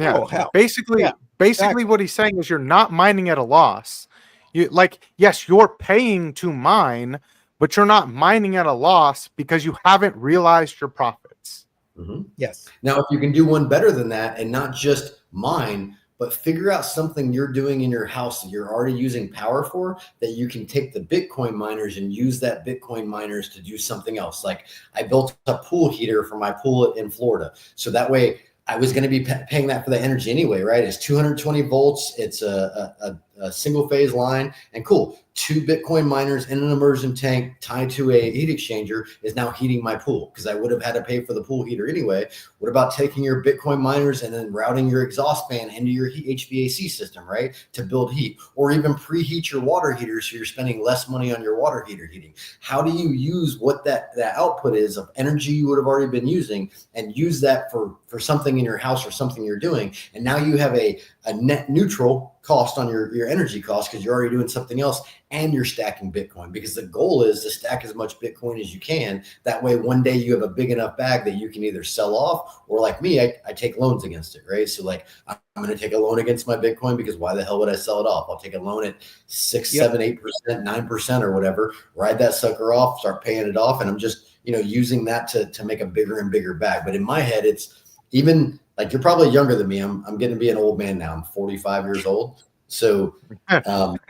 Yeah, basically what he's saying is you're not mining at a loss. Yes, you're paying to mine, but you're not mining at a loss because you haven't realized your profits. Mm-hmm. Yes. Now, if you can do one better than that and not just mine, but figure out something you're doing in your house that you're already using power for, that you can take the Bitcoin miners and use that Bitcoin miners to do something else. Like I built a pool heater for my pool in Florida. So that way I was going to be paying that for the energy anyway, right? It's 220 volts. It's a single phase line, and cool. 2 Bitcoin miners in an immersion tank tied to a heat exchanger is now heating my pool because I would have had to pay for the pool heater anyway. What about taking your Bitcoin miners and then routing your exhaust fan into your HVAC system, right? To build heat, or even preheat your water heater so you're spending less money on your water heater heating. How do you use what that output is of energy you would have already been using and use that for something in your house or something you're doing? And now you have a net neutral cost on your energy cost because you're already doing something else and you're stacking Bitcoin, because the goal is to stack as much Bitcoin as you can. That way, one day you have a big enough bag that you can either sell off, or like me, I take loans against it, right? So like I'm going to take a loan against my Bitcoin because why the hell would I sell it off? I'll take a loan at 6, 7, 8%, 9% or whatever, ride that sucker off, start paying it off. And I'm just, using that to make a bigger and bigger bag. But in my head, it's even like, you're probably younger than me. I'm getting to be an old man now. I'm 45 years old. So I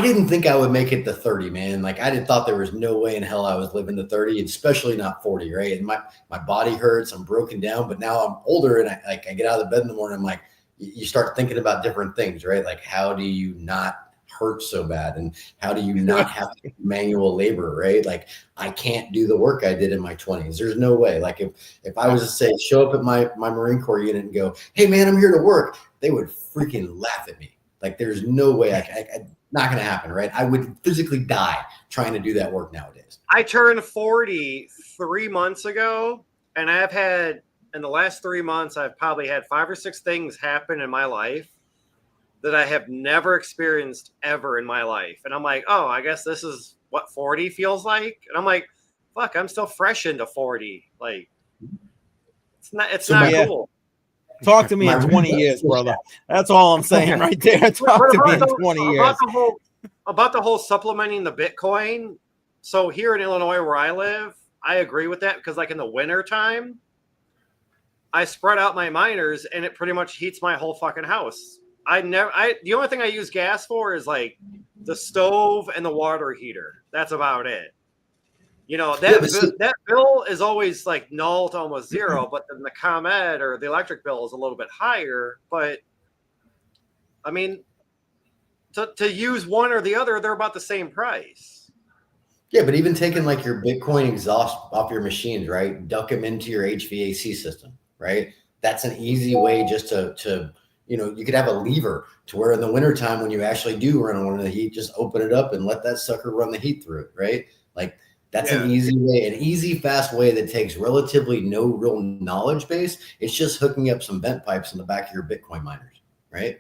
didn't think I would make it to 30, man. Like I thought there was no way in hell I was living to 30, especially not 40, right? And my body hurts, I'm broken down, but now I'm older and I get out of the bed in the morning. I'm like, you start thinking about different things, right? Like how do you not hurt so bad? And how do you not have to do manual labor, right? Like I can't do the work I did in my 20s. There's no way. Like if I was to say, show up at my Marine Corps unit and go, hey man, I'm here to work, they would freaking laugh at me. Like there's no way not going to happen, right? I would physically die trying to do that work nowadays. I turned 40 3 months ago, and I've had, in the last 3 months, I've probably had 5 or 6 things happen in my life that I have never experienced ever in my life. And I'm like, oh, I guess this is what 40 feels like. And I'm like, fuck, I'm still fresh into 40. Like, it's not cool. Talk to me in 20 years, brother. That's all I'm saying right there. Talk to me in 20 years. About the whole supplementing the Bitcoin. So here in Illinois where I live, I agree with that because like in the winter time, I spread out my miners and it pretty much heats my whole fucking house. The only thing I use gas for is like the stove and the water heater. That's about it. That bill is always like null to almost zero, but then the ComEd or the electric bill is a little bit higher. But I mean, to use one or the other, they're about the same price. Yeah, but even taking like your Bitcoin exhaust off your machines, right? Duck them into your HVAC system, right? That's an easy way just to you could have a lever to where in the wintertime when you actually do run one of the heat, just open it up and let that sucker run the heat through it, right? Like that's an easy, fast way that takes relatively no real knowledge base. It's just hooking up some vent pipes in the back of your Bitcoin miners, right?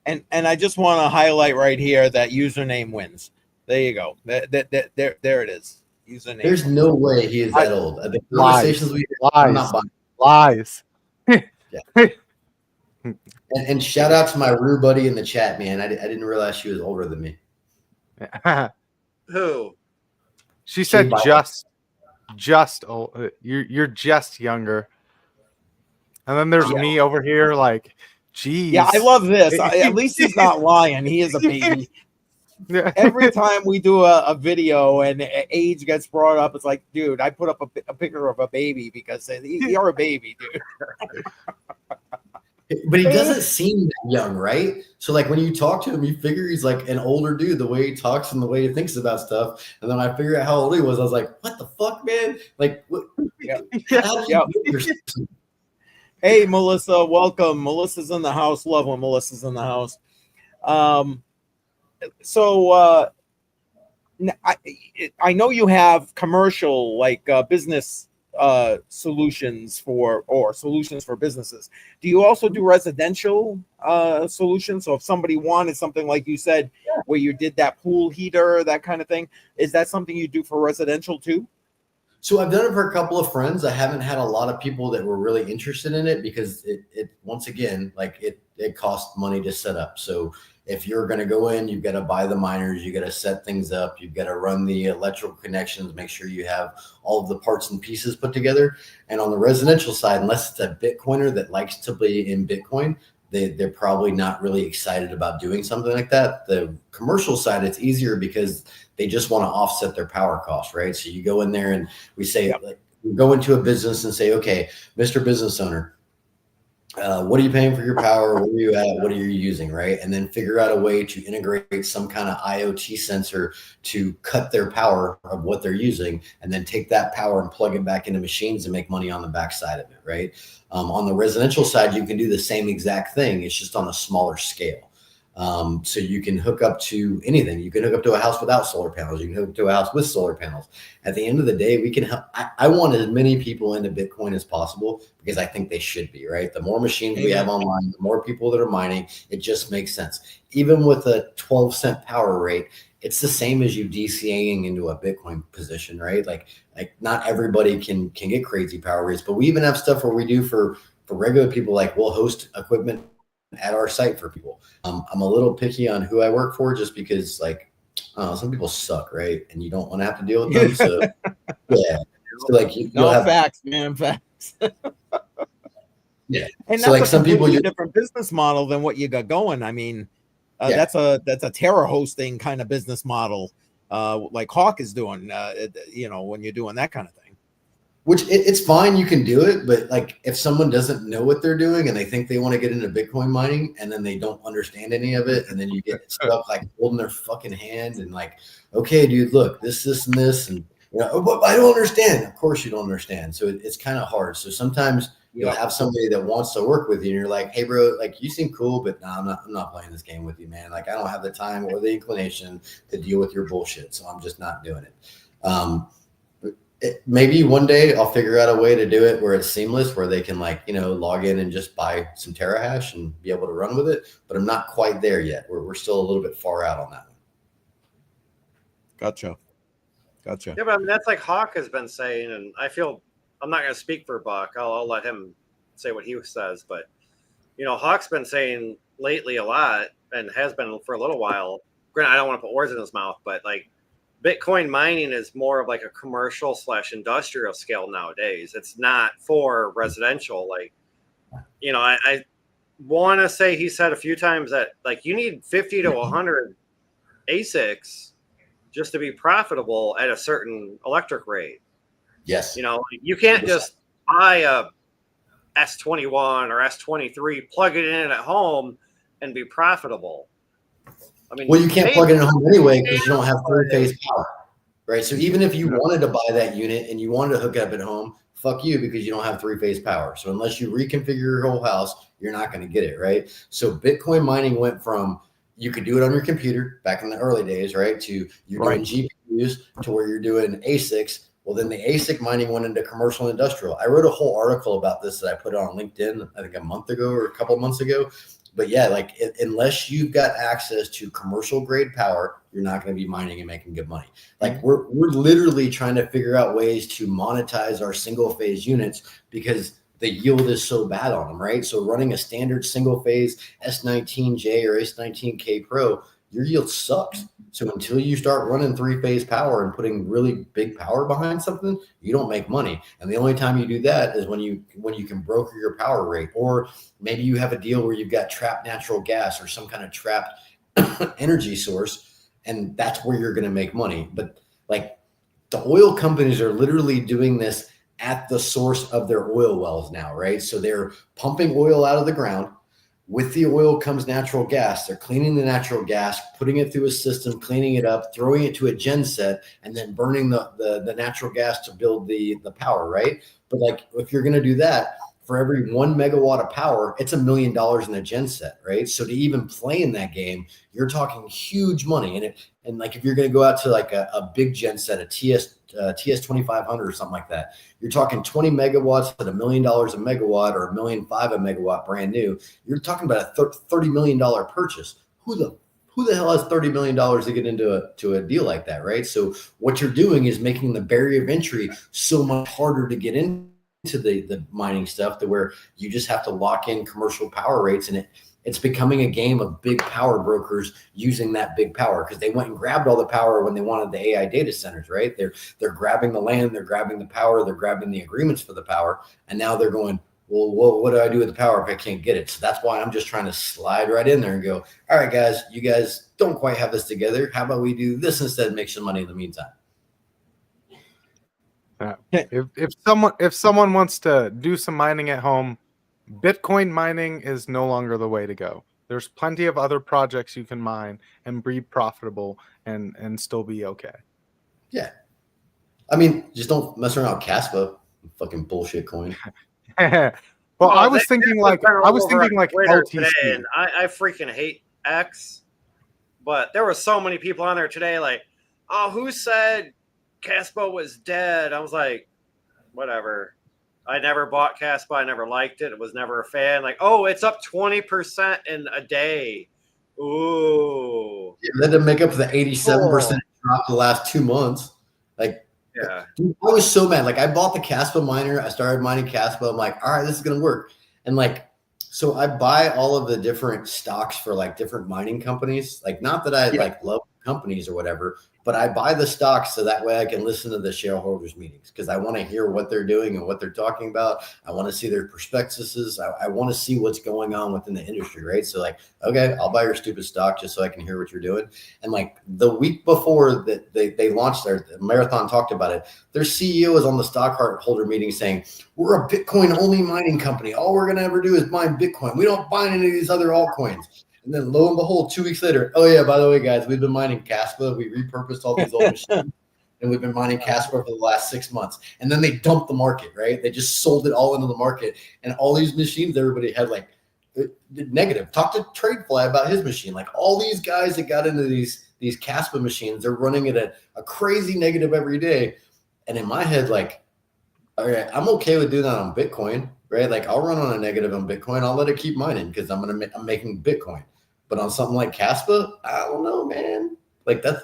And I just want to highlight right here that username wins. There you go. There it is. Username. There's no way he is that old. The conversations we lies, not buying. lies. And shout out to my Rue buddy in the chat, man. I didn't realize she was older than me. Who? She said just old. You're just younger. And then there's me over here, like, geez. Yeah, I love this. At least he's not lying. He is a baby. Every time we do a video and age gets brought up, it's like, dude, I put up a picture of a baby because you're a baby, dude. But he doesn't seem that young, right? So like when you talk to him, you figure he's like an older dude, the way he talks and the way he thinks about stuff. And then I figured out how old he was. I was like, what the fuck, man? Like, what? Hey, Melissa, welcome. Melissa's in the house. Love when Melissa's in the house. So I know you have commercial, like business solutions solutions for businesses. Do you also do residential solutions? So if somebody wanted something like you said, where you did that pool heater, that kind of thing, is that something you do for residential too? So I've done it for a couple of friends. I haven't had a lot of people that were really interested in it because it once again, like it costs money to set up. So if you're going to go in, you've got to buy the miners, you got to set things up, you've got to run the electrical connections, make sure you have all of the parts and pieces put together. And on the residential side, unless it's a Bitcoiner that likes to be in Bitcoin, they're probably not really excited about doing something like that. The commercial side, it's easier because they just want to offset their power costs, right? So you go in there and we say, like, we go into a business and say, okay, Mr. Business Owner, what are you paying for your power? Where are you at? What are you using, right? And then figure out a way to integrate some kind of IoT sensor to cut their power of what they're using, and then take that power and plug it back into machines and make money on the backside of it, right? On the residential side, you can do the same exact thing. It's just on a smaller scale. So you can hook up to anything. You can hook up to a house without solar panels. You can hook up to a house with solar panels. At the end of the day, we can help. I want as many people into Bitcoin as possible because I think they should be, right? The more machines we have online, the more people that are mining, it just makes sense. Even with a 12-cent power rate, it's the same as you DCAing into a Bitcoin position, right? Like not everybody can get crazy power rates, but we even have stuff where we do for regular people, like we'll host equipment at our site for people. I'm a little picky on who I work for just because, like, some people suck, right? And you don't want to have to deal with them. So yeah. So like you'll have facts, man, facts. Yeah. And so that's like some people, a different business model than what you got going. I mean, that's a Terra hosting kind of business model, like Hawk is doing. When you're doing that kind of thing. Which it's fine, you can do it, but like if someone doesn't know what they're doing and they think they want to get into Bitcoin mining and then they don't understand any of it, and then you get stuck like holding their fucking hand and like, okay, dude, look, this, and this, and but I don't understand. Of course you don't understand. So it's kind of hard. So sometimes you'll have somebody that wants to work with you and you're like, hey bro, like you seem cool, but no, I'm not playing this game with you, man. Like I don't have the time or the inclination to deal with your bullshit. So I'm just not doing it. Maybe one day I'll figure out a way to do it where it's seamless, where they can log in and just buy some Terahash and be able to run with it. But I'm not quite there yet. We're still a little bit far out on that one. Gotcha. Yeah, but I mean, that's like Hawk has been saying, and I feel I'm not going to speak for Buck. I'll let him say what he says. But, Hawk's been saying lately a lot and has been for a little while. Granted, I don't want to put words in his mouth, but like, Bitcoin mining is more of like a commercial / industrial scale nowadays. It's not for residential. Like, I want to say he said a few times that like you need 50 to 100 ASICs just to be profitable at a certain electric rate. Yes. You can't just buy a S21 or S23, plug it in at home and be profitable. I mean, well, you can't plug it in home anyway because you don't have 3-phase power, right? So even if you wanted to buy that unit and you wanted to hook it up at home, fuck you, because you don't have 3-phase power. So unless you reconfigure your whole house, you're not going to get it, right? So Bitcoin mining went from, you could do it on your computer back in the early days, right, to you're doing GPUs, to where you're doing ASICs. Well, then the ASIC mining went into commercial and industrial. I wrote a whole article about this that I put on LinkedIn, I think a month ago or a couple of months ago. But yeah, like unless you've got access to commercial grade power, you're not going to be mining and making good money. Like we're literally trying to figure out ways to monetize our single phase units because the yield is so bad on them, right? So running a standard single phase S19J or S19K Pro, your yield sucks. So until you start running 3-phase power and putting really big power behind something, you don't make money. And the only time you do that is when you can broker your power rate, or maybe you have a deal where you've got trapped natural gas or some kind of trapped energy source, and that's where you're going to make money. But like the oil companies are literally doing this at the source of their oil wells now, right? So they're pumping oil out of the ground. With the oil comes natural gas. They're cleaning the natural gas, putting it through a system, cleaning it up, throwing it to a genset, and then burning the natural gas to build the power, right? But like if you're going to do that, for every 1 megawatt of power, it's $1 million in a genset, right? So to even play in that game, you're talking huge money. And like if you're going to go out to like a big genset, a TS 2500 or something like that, you're talking 20 megawatts at $1 million a megawatt, or $1.5 million a megawatt brand new. You're talking about a $30 million purchase. Who the hell has $30 million to get into a deal like that, right? So what you're doing is making the barrier of entry so much harder to get into the mining stuff, to where you just have to lock in commercial power rates, and it's becoming a game of big power brokers using that big power, because they went and grabbed all the power when they wanted the AI data centers, right? They're grabbing the land, they're grabbing the power, they're grabbing the agreements for the power, and now they're going, well, what do I do with the power if I can't get it? So that's why I'm just trying to slide right in there and go, all right, guys, you guys don't quite have this together. How about we do this instead and make some money in the meantime? If someone wants to do some mining at home, Bitcoin mining is no longer the way to go. There's plenty of other projects you can mine and be profitable and still be okay. Yeah. I mean, just don't mess around with Caspa, fucking bullshit coin. Well, I was thinking like Twitter LTC. today, and I freaking hate X, but there were so many people on there today like, oh, who said Caspa was dead? I was like, whatever. I never bought Caspa. I never liked it. It was never a fan. Like, oh, it's up 20% in a day. Ooh. Yeah, that didn't make up for the 87% drop the last 2 months. Like, yeah. Dude, I was so mad. Like, I bought the Caspa miner. I started mining Caspa. I'm like, all right, this is going to work. And like, so I buy all of the different stocks for like different mining companies. Like, not that I like love companies or whatever, but I buy the stocks so that way I can listen to the shareholders meetings, because I want to hear what they're doing and what they're talking about. I want to see their prospectuses. I want to see what's going on within the industry, right? So like, okay, I'll buy your stupid stock just so I can hear what you're doing. And like the week before that they launched their Marathon talked about it, their CEO is on the stockholder meeting saying, we're a Bitcoin only mining company. All we're going to ever do is mine Bitcoin. We don't buy any of these other altcoins. And then lo and behold, 2 weeks later, oh yeah, by the way, guys, we've been mining Caspa. We repurposed all these old machines, and we've been mining Caspa for the last 6 months. And then they dumped the market, right? They just sold it all into the market. And all these machines, everybody had like negative. Talk to Tradefly about his machine. Like all these guys that got into these Caspa machines, they're running it at a crazy negative every day. And in my head, like, all right, I'm okay with doing that on Bitcoin, right? Like I'll run on a negative on Bitcoin. I'll let it keep mining because I'm making Bitcoin. But on something like Caspa, I don't know, man. Like that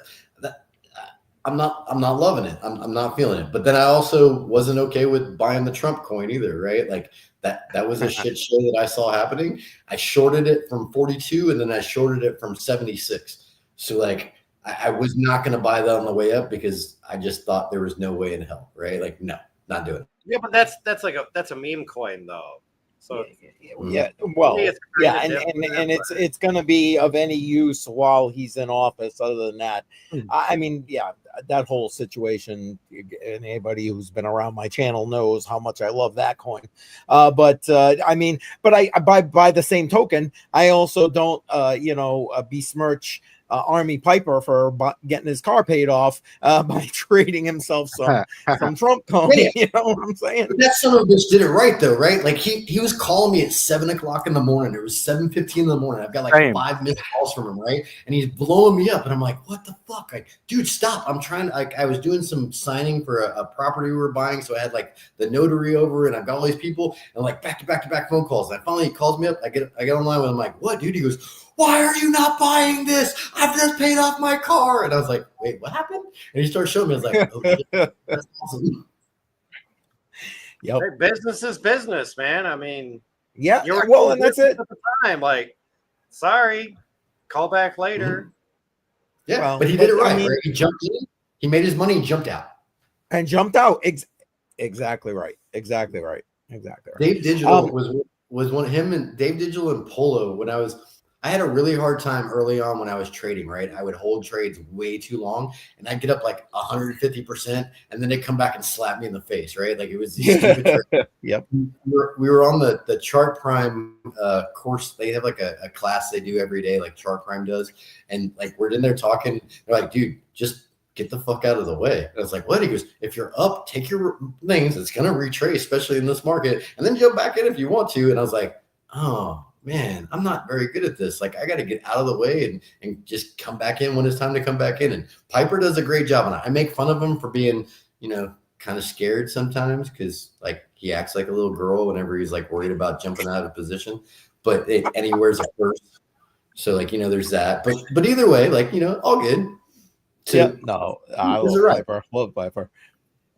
I'm not loving it. I'm not feeling it. But then I also wasn't okay with buying the Trump coin either, right? Like that was a shit show that I saw happening. I shorted it from 42 and then I shorted it from 76. So like I was not going to buy that on the way up because I just thought there was no way in hell, right? Like no, not doing it. Yeah, but that's a meme coin though. So yeah, well, yeah, and it's going to be of any use while he's in office. Other than that, I mean, yeah, that whole situation. Anybody who's been around my channel knows how much I love that coin. I mean, but I by the same token, I also don't besmirch Army Piper for getting his car paid off by trading himself some Trump coin. Yeah. You know what I'm saying? But that son of a bitch did it right though, right? Like he was calling me at 7 o'clock in the morning. It was 7:15 in the morning. I've got like Same. 5 missed calls from him, right? And he's blowing me up, and I'm like, "What the fuck? Like, dude, stop! I'm trying to like I was doing some signing for a property we were buying, so I had like the notary over, and I've got all these people, and like back to back phone calls. And finally he calls me up. I get online with him. I'm like, "What, dude?" He goes, "Why are you not buying this? I've just paid off my car." And I was like, "Wait, what happened?" And he started showing me. I was like, "Okay, that's awesome." Yep. Hey, business is business, man. I mean, Yeah. you were Well, and that's it. at the time. Like, sorry, call back later. Yeah, Well, but he did it but, I right. mean- Right? He jumped in. He made his money. He jumped out. And jumped out. Exactly right. Exactly right. Exactly right. Dave Digital was one of him and Dave Digital and Polo when I had a really hard time early on when I was trading, right? I would hold trades way too long and I'd get up like 150% and then they'd come back and slap me in the face, right? Like it was these stupid trades. Yep. We were on the Chart Prime course. They have like a class they do every day, like Chart Prime does. And like we're in there talking. They're like, dude, just get the fuck out of the way. And I was like, what? He goes, if you're up, take your things. It's going to retrace, especially in this market, and then jump back in if you want to. And I was like, oh man, I'm not very good at this. Like I got to get out of the way and just come back in when it's time to come back in. And Piper does a great job on it. I make fun of him for being, kind of scared sometimes because like he acts like a little girl whenever he's like worried about jumping out of position, and he wears a purse. So like, there's that, but either way, like, all good. Yeah, no, I love right. Piper. Love Piper.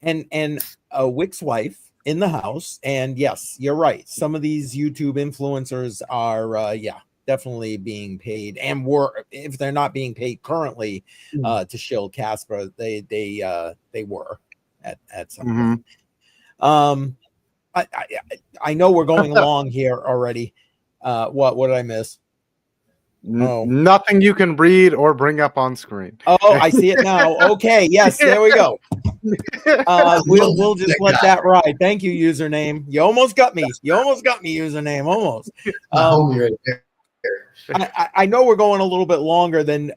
And Wick's wife in the house. And yes, you're right. Some of these YouTube influencers are, definitely being paid, and if they're not being paid currently to shield Casper, they were at some point. I know we're going along here already. What did I miss? Oh. Nothing you can read or bring up on screen. Oh, I see it now. Okay, yes, there we go. We'll just let that ride. Thank you, username. You almost got me. Username, almost. Right there. I know we're going a little bit longer than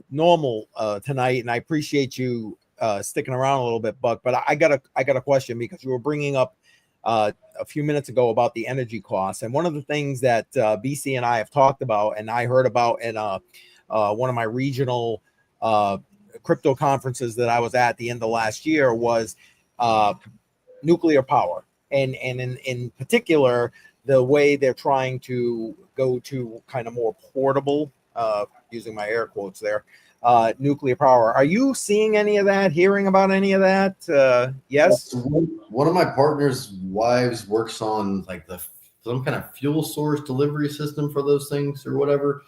normal tonight, and I appreciate you sticking around a little bit, Buck. But I got a question because you were bringing up a few minutes ago about the energy costs, and one of the things that BC and I have talked about, and I heard about in one of my regional crypto conferences that I was at the end of last year, was nuclear power, and in particular the way they're trying to go to kind of more portable, using my air quotes there, nuclear power. Are you seeing any of that, hearing about any of that? Yes. One of my partner's wives works on like some kind of fuel source delivery system for those things or whatever.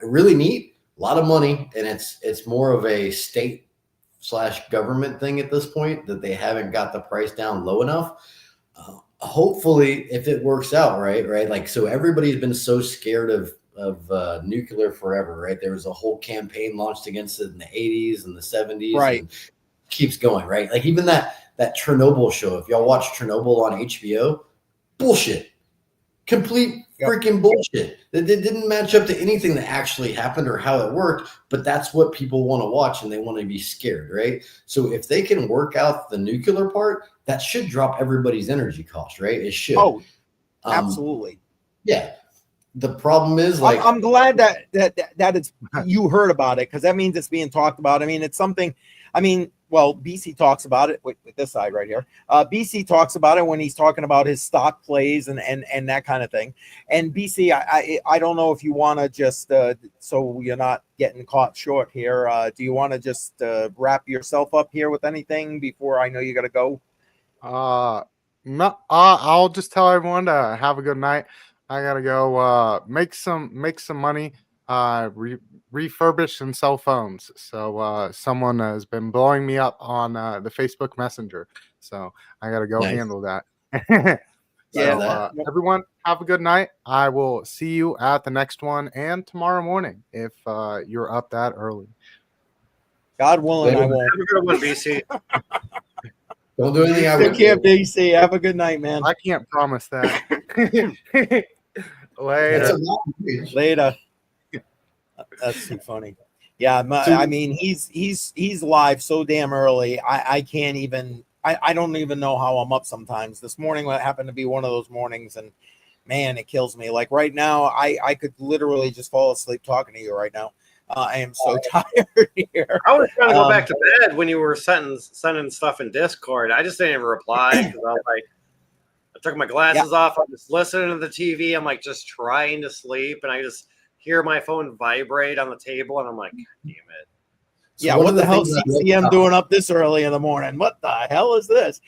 Really neat, a lot of money, and it's more of a state/government thing at this point that they haven't got the price down low enough. Hopefully, if it works out right, like, so everybody's been so scared of nuclear forever, right? There was a whole campaign launched against it in the 80s and the 70s, right? And keeps going, right? Like even that Chernobyl show, if y'all watch Chernobyl on HBO, bullshit, complete freaking bullshit. It didn't match up to anything that actually happened or how it worked, but that's what people want to watch and they want to be scared, right? So if they can work out the nuclear part, that should drop everybody's energy cost, right? It should. Oh, absolutely. Yeah. The problem is, like, I'm glad that it's you heard about it, because that means it's being talked about. I mean, it's something. I mean, well, BC talks about it with this side right here. BC talks about it when he's talking about his stock plays and that kind of thing. And BC, I don't know if you want to just so you're not getting caught short here. Do you want to just wrap yourself up here with anything before I know you got to go? No, I'll just tell everyone to have a good night. I gotta go make some money, refurbish and sell phones. So someone has been blowing me up on the Facebook Messenger, so I gotta go handle that. So everyone, have a good night. I will see you at the next one and tomorrow morning if you're up that early. God willing, I won't. Have a good one, BC. Don't do anything. Take care, BC. Have a good night, man. I can't promise that. Later. Later. That's too funny. Yeah, So- I mean, he's live so damn early. I can't even. I don't even know how I'm up sometimes. This morning happened to be one of those mornings, and man, it kills me. Like right now, I could literally just fall asleep talking to you right now. I am so tired here. I was trying to go back to bed when you were sending stuff in Discord. I just didn't even reply because I was like, I took my glasses off. I'm just listening to the TV. I'm like just trying to sleep, and I just hear my phone vibrate on the table, and I'm like, God damn it. So Yeah, one what of the hell things I CCM love doing up this early in the morning? What the hell is this?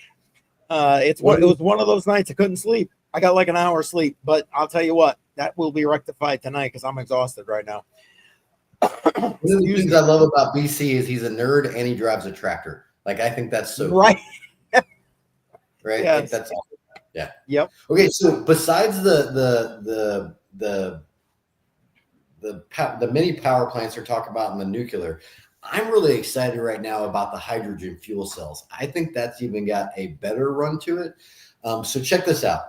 It was one of those nights I couldn't sleep. I got like an hour sleep, but I'll tell you what, that will be rectified tonight because I'm exhausted right now. One of the things I love about BC is he's a nerd and he drives a tractor. Like I think that's so right. cool. Right. Yes. Like, that's awesome. Yeah. Yep. Okay. So besides the mini power plants are talking about in the nuclear, I'm really excited right now about the hydrogen fuel cells. I think that's even got a better run to it. So check this out.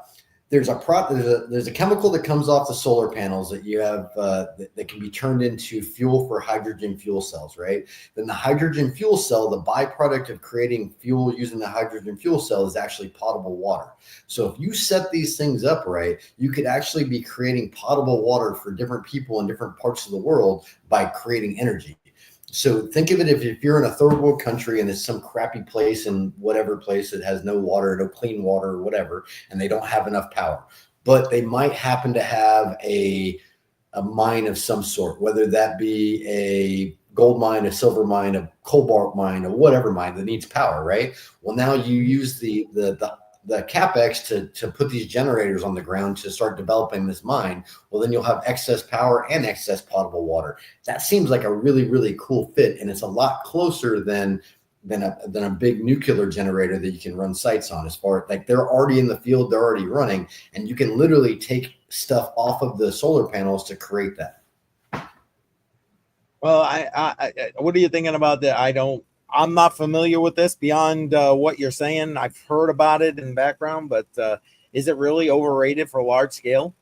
There's a chemical that comes off the solar panels that you have that can be turned into fuel for hydrogen fuel cells, right? Then the hydrogen fuel cell, the byproduct of creating fuel using the hydrogen fuel cell is actually potable water. So if you set these things up right, you could actually be creating potable water for different people in different parts of the world by creating energy. So think of it if you're in a third world country and there's some crappy place in whatever place that has no water, no clean water or whatever, and they don't have enough power, but they might happen to have a mine of some sort, whether that be a gold mine, a silver mine, a cobalt mine, or whatever mine that needs power, right? Well, now you use the capex to put these generators on the ground to start developing this mine. Well, then you'll have excess power and excess potable water. That seems like a really, really cool fit, and it's a lot closer than a big nuclear generator that you can run sites on. As far like they're already in the field, they're already running, and you can literally take stuff off of the solar panels to create that. Well, what are you thinking about that? I'm not familiar with this beyond what you're saying. I've heard about it in the background, but is it really overrated for large scale?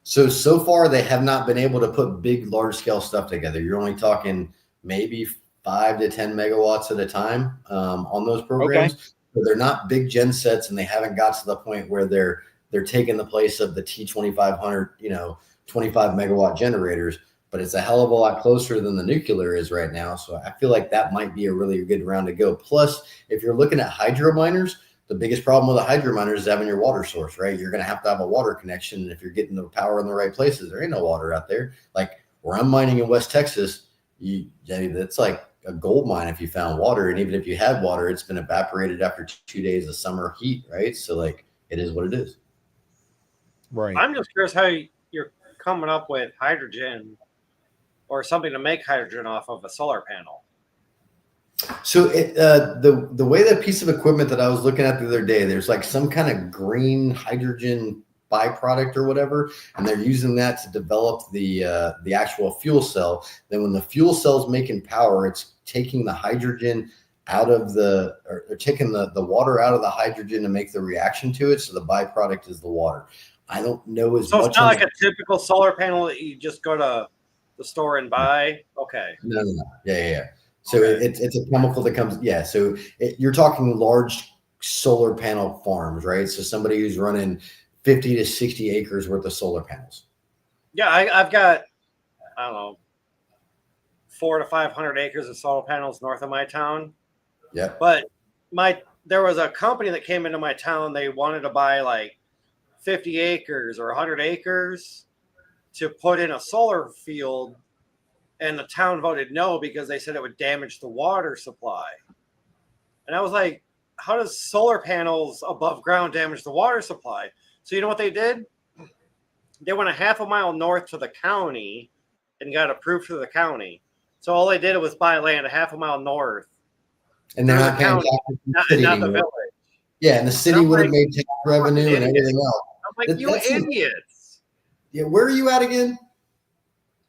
So far, they have not been able to put big, large scale stuff together. You're only talking maybe 5 to 10 megawatts at a time on those programs. Okay. So they're not big gen sets, and they haven't got to the point where they're taking the place of the T2500, 25 megawatt generators. But it's a hell of a lot closer than the nuclear is right now. So I feel like that might be a really good round to go. Plus, if you're looking at hydro miners, the biggest problem with a hydro miner is having your water source, right? You're going to have a water connection. And if you're getting the power in the right places, there ain't no water out there. Like where I'm mining in West Texas, that's like a gold mine if you found water. And even if you had water, it's been evaporated after 2 days of summer heat, right? So like it is what it is. Right. I'm just curious how you're coming up with hydrogen or something to make hydrogen off of a solar panel. So the way that piece of equipment that I was looking at the other day, there's like some kind of green hydrogen byproduct or whatever, and they're using that to develop the actual fuel cell. Then when the fuel cell's making power, it's taking the hydrogen out of or taking the water out of the hydrogen to make the reaction to it. So the byproduct is the water. I don't know as much. So it's not like a typical solar panel that you just go to the store and buy. Okay. No. Yeah. So okay. It's a chemical that comes. Yeah. So you're talking large solar panel farms, right? So somebody who's running 50 to 60 acres worth of solar panels. Yeah, I've got, I don't know, 400 to 500 acres of solar panels north of my town. Yeah. But there was a company that came into my town. They wanted to buy like 50 acres or 100 acres to put in a solar field, and the town voted no because they said it would damage the water supply. And I was like, how does solar panels above ground damage the water supply? So you know what they did? They went a half a mile north to the county and got approved through the county. So all they did was buy land a half a mile north. And they're not paying taxes, not the village. Yeah, and the city would have made tax revenue and everything else. I'm like, you idiots. Yeah, where are you at again?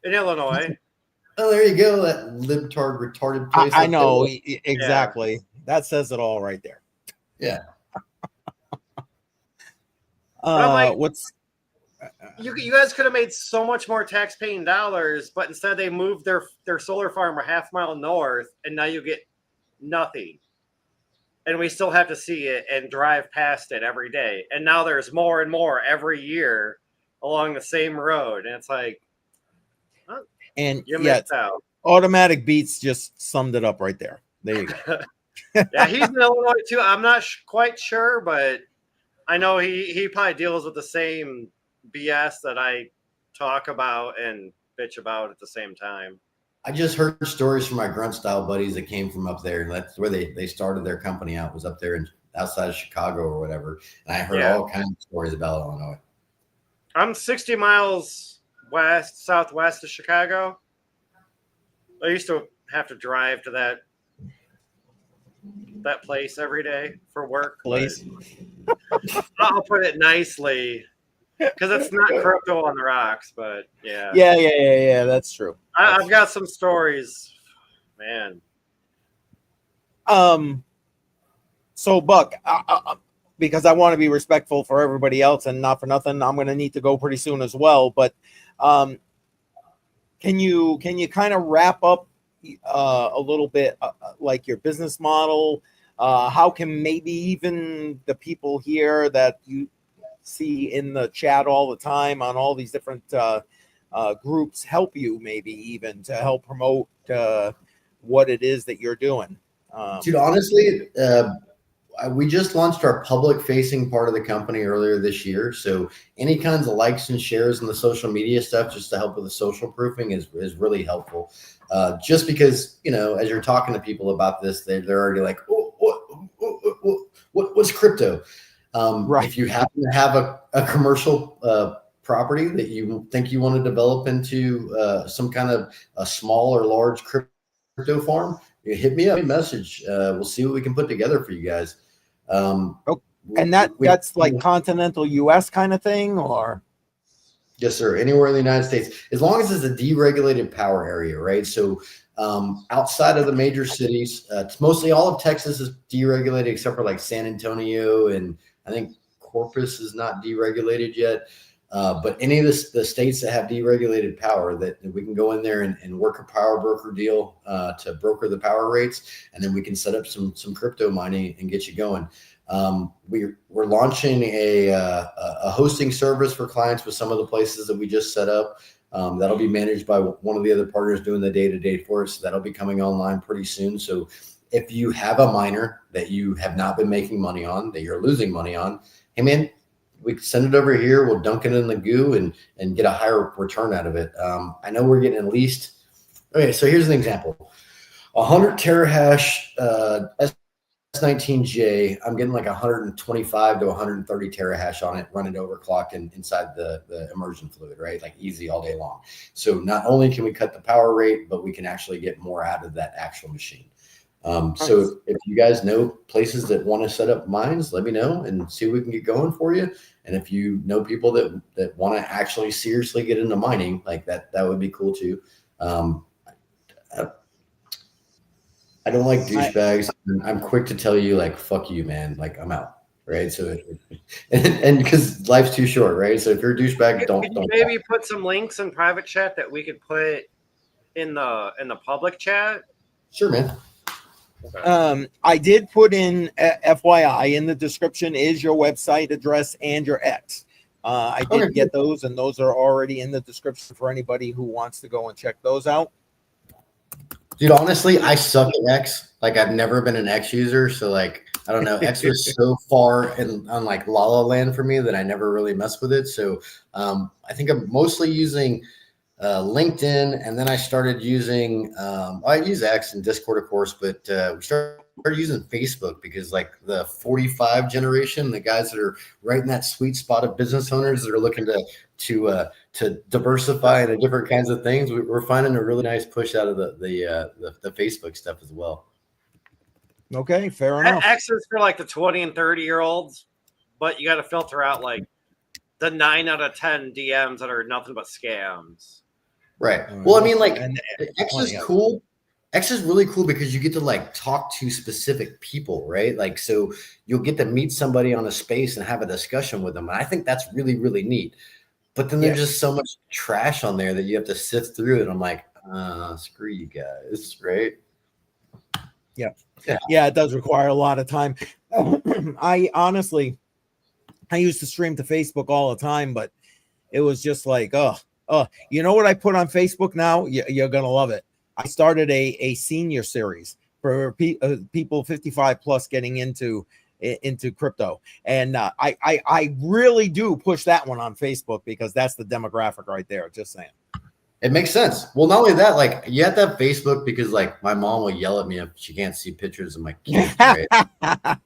In Illinois. Oh, there you go. That libtard retarded place. I know exactly. Yeah. That says it all right there. Yeah. You guys could have made so much more tax-paying dollars, but instead they moved their solar farm a half mile north, and now you get nothing. And we still have to see it and drive past it every day. And now there's more and more every year along the same road, and it's like, oh, and you yeah, missed out. Automatic Beats just summed it up right there. There you go. Yeah, he's in Illinois too. I'm not quite sure, but I know he probably deals with the same BS that I talk about and bitch about at the same time. I just heard stories from my grunt style buddies that came from up there. That's where they started their company out, was up there in outside of Chicago or whatever. And I heard all kinds of stories about Illinois. I'm 60 miles southwest of Chicago. I used to have to drive to that place every day for work. Place. I'll put it nicely, because it's not crypto on the rocks, but yeah. Yeah. That's true. I've got some stories, man. So Buck, because I want to be respectful for everybody else and not for nothing, I'm going to need to go pretty soon as well. But can you kind of wrap up a little bit like your business model? How can maybe even the people here that you see in the chat all the time on all these different groups help you, maybe even to help promote what it is that you're doing? Dude, honestly, we just launched our public facing part of the company earlier this year. So any kinds of likes and shares in the social media stuff, just to help with the social proofing, is really helpful. Just because, as you're talking to people about this, they're already like, what's crypto? Right. If you happen to have a commercial property that you think you want to develop into some kind of a small or large crypto farm, you hit me up, message. We'll see what we can put together for you guys. And that's like continental US kind of thing, or? Yes, sir. Anywhere in the United States, as long as it's a deregulated power area, right? So outside of the major cities, it's mostly all of Texas is deregulated except for like San Antonio, and I think Corpus is not deregulated yet. But any of the states that have deregulated power, that we can go in there and work a power broker deal to broker the power rates, and then we can set up some crypto mining and get you going. We're launching a hosting service for clients with some of the places that we just set up. That'll be managed by one of the other partners doing the day-to-day for us. That'll be coming online pretty soon. So if you have a miner that you have not been making money on, that you're losing money on, hey man, we send it over here. We'll dunk it in the goo and get a higher return out of it. I know we're getting at least, okay, so here's an example. 100 terahash S19J, I'm getting like 125 to 130 terahash on it, running overclock and inside the immersion fluid, right? Like easy all day long. So not only can we cut the power rate, but we can actually get more out of that actual machine. So if you guys know places that want to set up mines, let me know and see what we can get going for you. And if you know people that want to actually seriously get into mining, like that would be cool too. I don't like douchebags. I'm quick to tell you, like, fuck you, man. Like, I'm out, right? So, and because life's too short, right? So if you're a douchebag, don't maybe put some links in private chat that we could put in the public chat. Sure, man. Okay. I did put in FYI in the description is your website address and your X. I did get those, and those are already in the description for anybody who wants to go and check those out. Dude, honestly, I suck at X. Like, I've never been an X user, so like, I don't know. X was so far on like La La Land for me that I never really messed with it. So I think I'm mostly using LinkedIn, and then I started using I use X and Discord, of course, but we started using Facebook because like the 45 generation, the guys that are right in that sweet spot of business owners that are looking to diversify into different kinds of things, we're finding a really nice push out of the Facebook stuff as well. Okay, fair enough. X is for like the 20 and 30-year-olds, but you got to filter out like the 9 out of 10 DMs that are nothing but scams. Right. Well, I mean, like, X is cool. X is really cool because you get to like talk to specific people, right? Like, so you'll get to meet somebody on a space and have a discussion with them. And I think that's really, really neat. But then there's just so much trash on there that you have to sift through it. I'm like, screw you guys, right? Yeah, it does require a lot of time. I honestly, I used to stream to Facebook all the time, but it was just like, you know what I put on Facebook now? You're gonna love it. I started a senior series for people 55 plus getting into crypto, and I really do push that one on Facebook because that's the demographic right there. Just saying. It makes sense. Well, not only that, like you have to have Facebook because like my mom will yell at me if she can't see pictures of my kids. Right?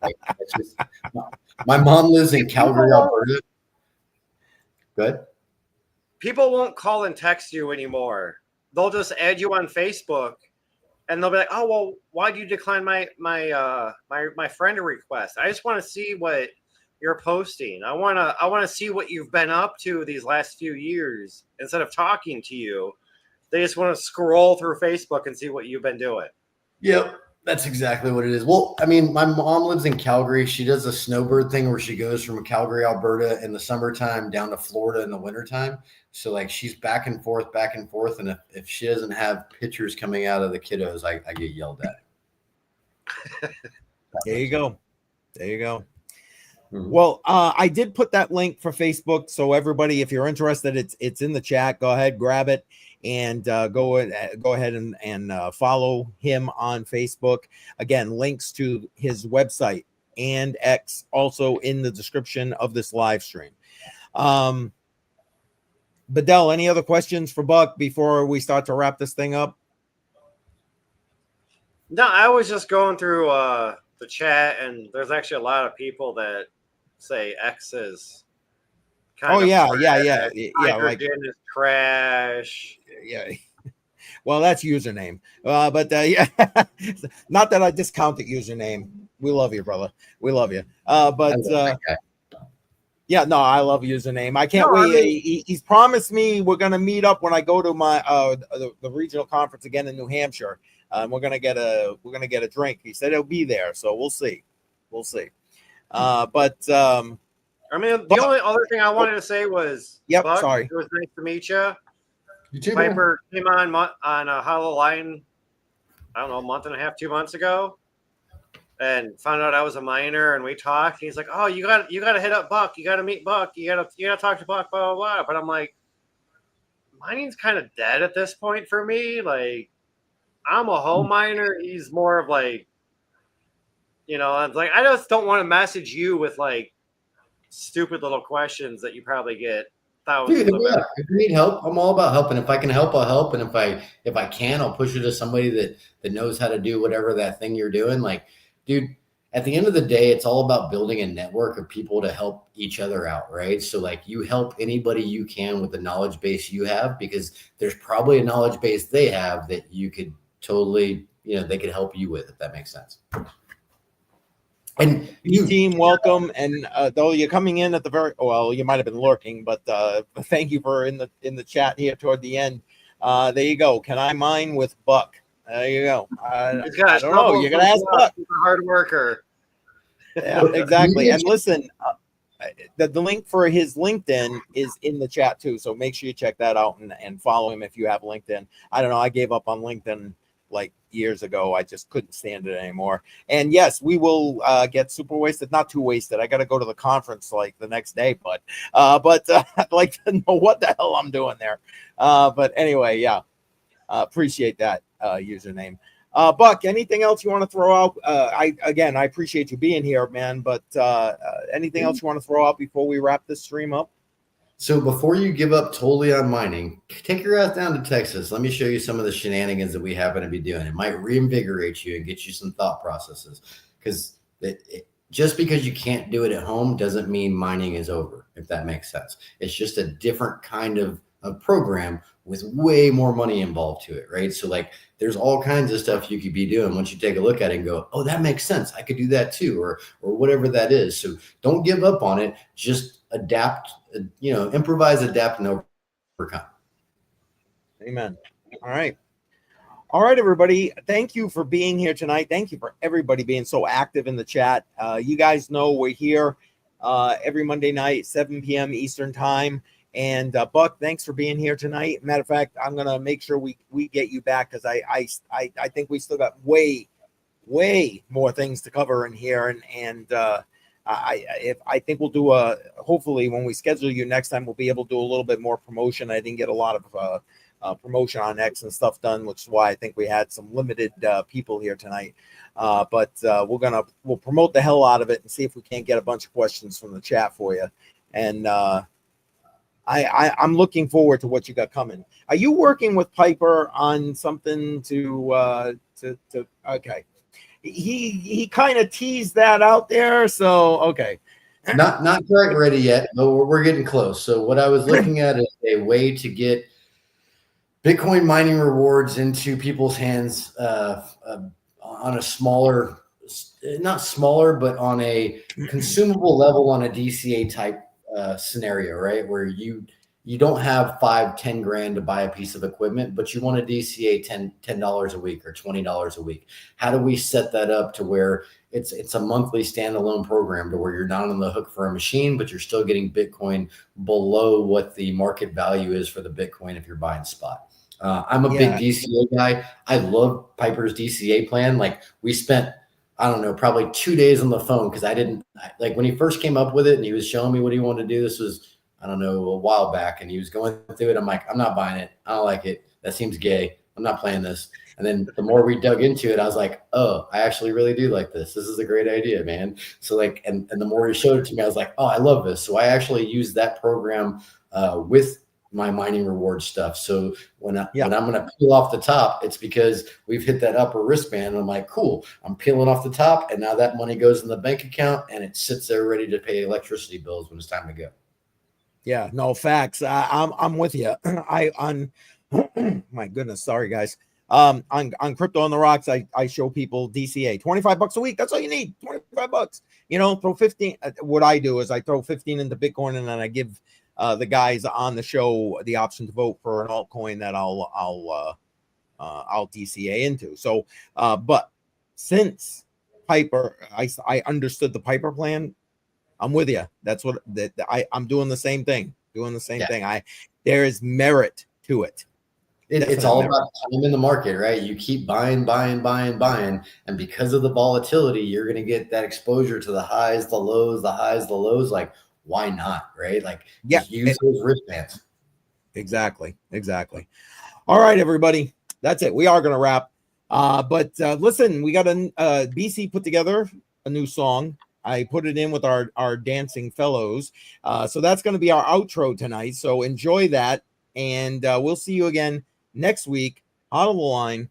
Like, my mom lives in Calgary, Alberta. Good. People won't call and text you anymore. They'll just add you on Facebook, and they'll be like, "Oh, well, why do you decline my friend request? I just want to see what you're posting. I want to see what you've been up to these last few years. Instead of talking to you, they just want to scroll through Facebook and see what you've been doing." Yep, that's exactly what it is. Well, I mean, my mom lives in Calgary. She does a snowbird thing where she goes from Calgary, Alberta in the summertime down to Florida in the wintertime. So like she's back and forth. And if she doesn't have pictures coming out of the kiddos, I get yelled at. There you go. Mm-hmm. Well, I did put that link for Facebook, so everybody, if you're interested, it's in the chat. Go ahead, grab it, and go ahead and follow him on Facebook. Again, links to his website and X also in the description of this live stream. Badel, any other questions for Buck before we start to wrap this thing up? No, I was just going through the chat, and there's actually a lot of people that say X is kind of yeah, hydrogen is trash. Yeah. Well, that's username. But yeah, not that I discount the username. We love you, brother. We love you. Yeah, no, I love username. I can't wait. I mean, he's promised me we're gonna meet up when I go to my the regional conference again in New Hampshire. We're gonna get a drink. He said he'll be there, so we'll see. I mean, the only other thing I wanted to say was, Buck, sorry. It was nice to meet you. You too, Piper came on a HODL line, I don't know, a month and a half, 2 months ago, and found out I was a miner, and we talked. And he's like, "Oh, you got to hit up Buck. You got to meet Buck. You got to talk to Buck." Blah blah blah. But I'm like, mining's kind of dead at this point for me. Like, I'm a home miner. He's more of like, it's like I just don't want to message you with like stupid little questions that you probably get thousands of. If you need help, I'm all about helping. If I can help, I'll help. And if I can, I'll push you to somebody that knows how to do whatever that thing you're doing. Like, dude, at the end of the day, it's all about building a network of people to help each other out, right? So like you help anybody you can with the knowledge base you have, because there's probably a knowledge base they have that you could totally, they could help you with, if that makes sense. And team, welcome. And though you're coming in at the you might have been lurking, but thank you for in the chat here toward the end. There you go. Can I mine with Buck? There you go. I don't know. You're gonna ask Buck. He's a hard worker. Yeah, exactly. And listen, the link for his LinkedIn is in the chat too. So make sure you check that out and follow him if you have LinkedIn. I don't know. I gave up on LinkedIn like years ago. I just couldn't stand it anymore. And yes, we will get super wasted, not too wasted. I got to go to the conference like the next day, but I'd like to know what the hell I'm doing there. But anyway, yeah, appreciate that username. Buck, anything else you want to throw out? I appreciate you being here, man, but anything else you want to throw out before we wrap this stream up? So before you give up totally on mining, take your ass down to Texas. Let me show you some of the shenanigans that we happen to be doing. It might reinvigorate you and get you some thought processes, because just because you can't do it at home doesn't mean mining is over, if that makes sense. It's just a different kind of program with way more money involved to it, right? So like there's all kinds of stuff you could be doing once you take a look at it and go, oh, that makes sense. I could do that too, or whatever that is. So don't give up on it. Just adapt, improvise, adapt, and overcome. Amen. All right, everybody. Thank you for being here tonight. Thank you for everybody being so active in the chat. You guys know we're here every Monday night, 7 p.m. Eastern time. And Buck, thanks for being here tonight. Matter of fact, I'm gonna make sure we get you back because I think we still got way more things to cover in here, and I think we'll do hopefully when we schedule you next time, we'll be able to do a little bit more promotion. I didn't get a lot of promotion on X and stuff done, which is why I think we had some limited people here tonight. But we'll promote the hell out of it and see if we can't get a bunch of questions from the chat for you. And I'm looking forward to what you got coming. Are you working with Piper on something to okay? He kind of teased that out there, so okay. Not quite ready yet, but we're getting close. So what I was looking at is a way to get Bitcoin mining rewards into people's hands on a smaller, not smaller, but on a consumable level on a DCA type scenario, right? Where you don't have $5-10 grand to buy a piece of equipment, but you want to DCA $10 a week or $20 a week. How do we set that up to where it's a monthly standalone program to where you're not on the hook for a machine, but you're still getting Bitcoin below what the market value is for the Bitcoin if you're buying spot? I'm a big DCA guy. I love Piper's DCA plan. Like we spent, I don't know, probably 2 days on the phone because like when he first came up with it and he was showing me what he wanted to do. This was, I don't know, a while back, and he was going through it. I'm like, I'm not buying it. I don't like it. That seems gay. I'm not playing this. And then the more we dug into it, I was like, oh, I actually really do like this. This is a great idea, man. So like, and the more he showed it to me, I was like, oh, I love this. So I actually use that program with my mining reward stuff. So when I'm going to peel off the top, it's because we've hit that upper wristband. And I'm like, cool, I'm peeling off the top. And now that money goes in the bank account and it sits there ready to pay electricity bills when it's time to go. Yeah, no facts. I'm with you. My goodness, sorry guys. On Crypto on the Rocks, I show people DCA $25 a week. That's all you need. $25. You know, throw 15. What I do is I throw 15 into Bitcoin, and then I give the guys on the show the option to vote for an altcoin that I'll DCA into. So, but since Piper, I understood the Piper plan. I'm with you. That's what I'm doing the same thing. There is merit to it. It's all about time in the market, right? You keep buying. And because of the volatility, you're going to get that exposure to the highs, the lows. Like, why not, right? Like, use those wristbands. Exactly. All right, everybody. That's it. We are going to wrap. But listen, we got BC put together a new song. I put it in with our dancing fellows. So that's going to be our outro tonight. So enjoy that. And we'll see you again next week. Out of the line,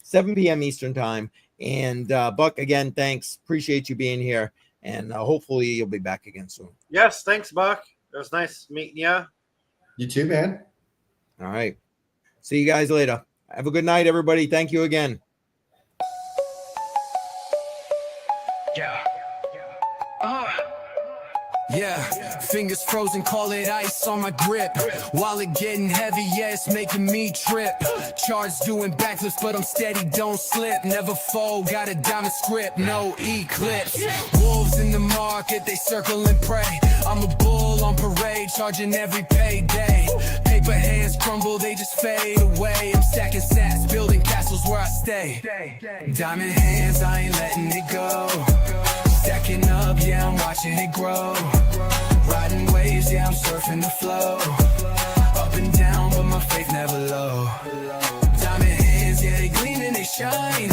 7 p.m. Eastern time. And Buck, again, thanks. Appreciate you being here. And hopefully you'll be back again soon. Yes, thanks, Buck. It was nice meeting you. You too, man. All right. See you guys later. Have a good night, everybody. Thank you again. Yeah, fingers frozen, call it ice on my grip. Wallet getting heavy, yeah, it's making me trip. Charts doing backflips, but I'm steady, don't slip. Never fold, got a diamond script, no eclipse. Wolves in the market, they circle and pray. I'm a bull on parade, charging every payday. Paper hands crumble, they just fade away. I'm stacking sats, building castles where I stay. Diamond hands, I ain't letting it go. Stacking up, yeah, I'm watching it grow. Riding waves, yeah, I'm surfing the flow. Up and down, but my faith never low. Diamond hands, yeah, they gleam and they shine.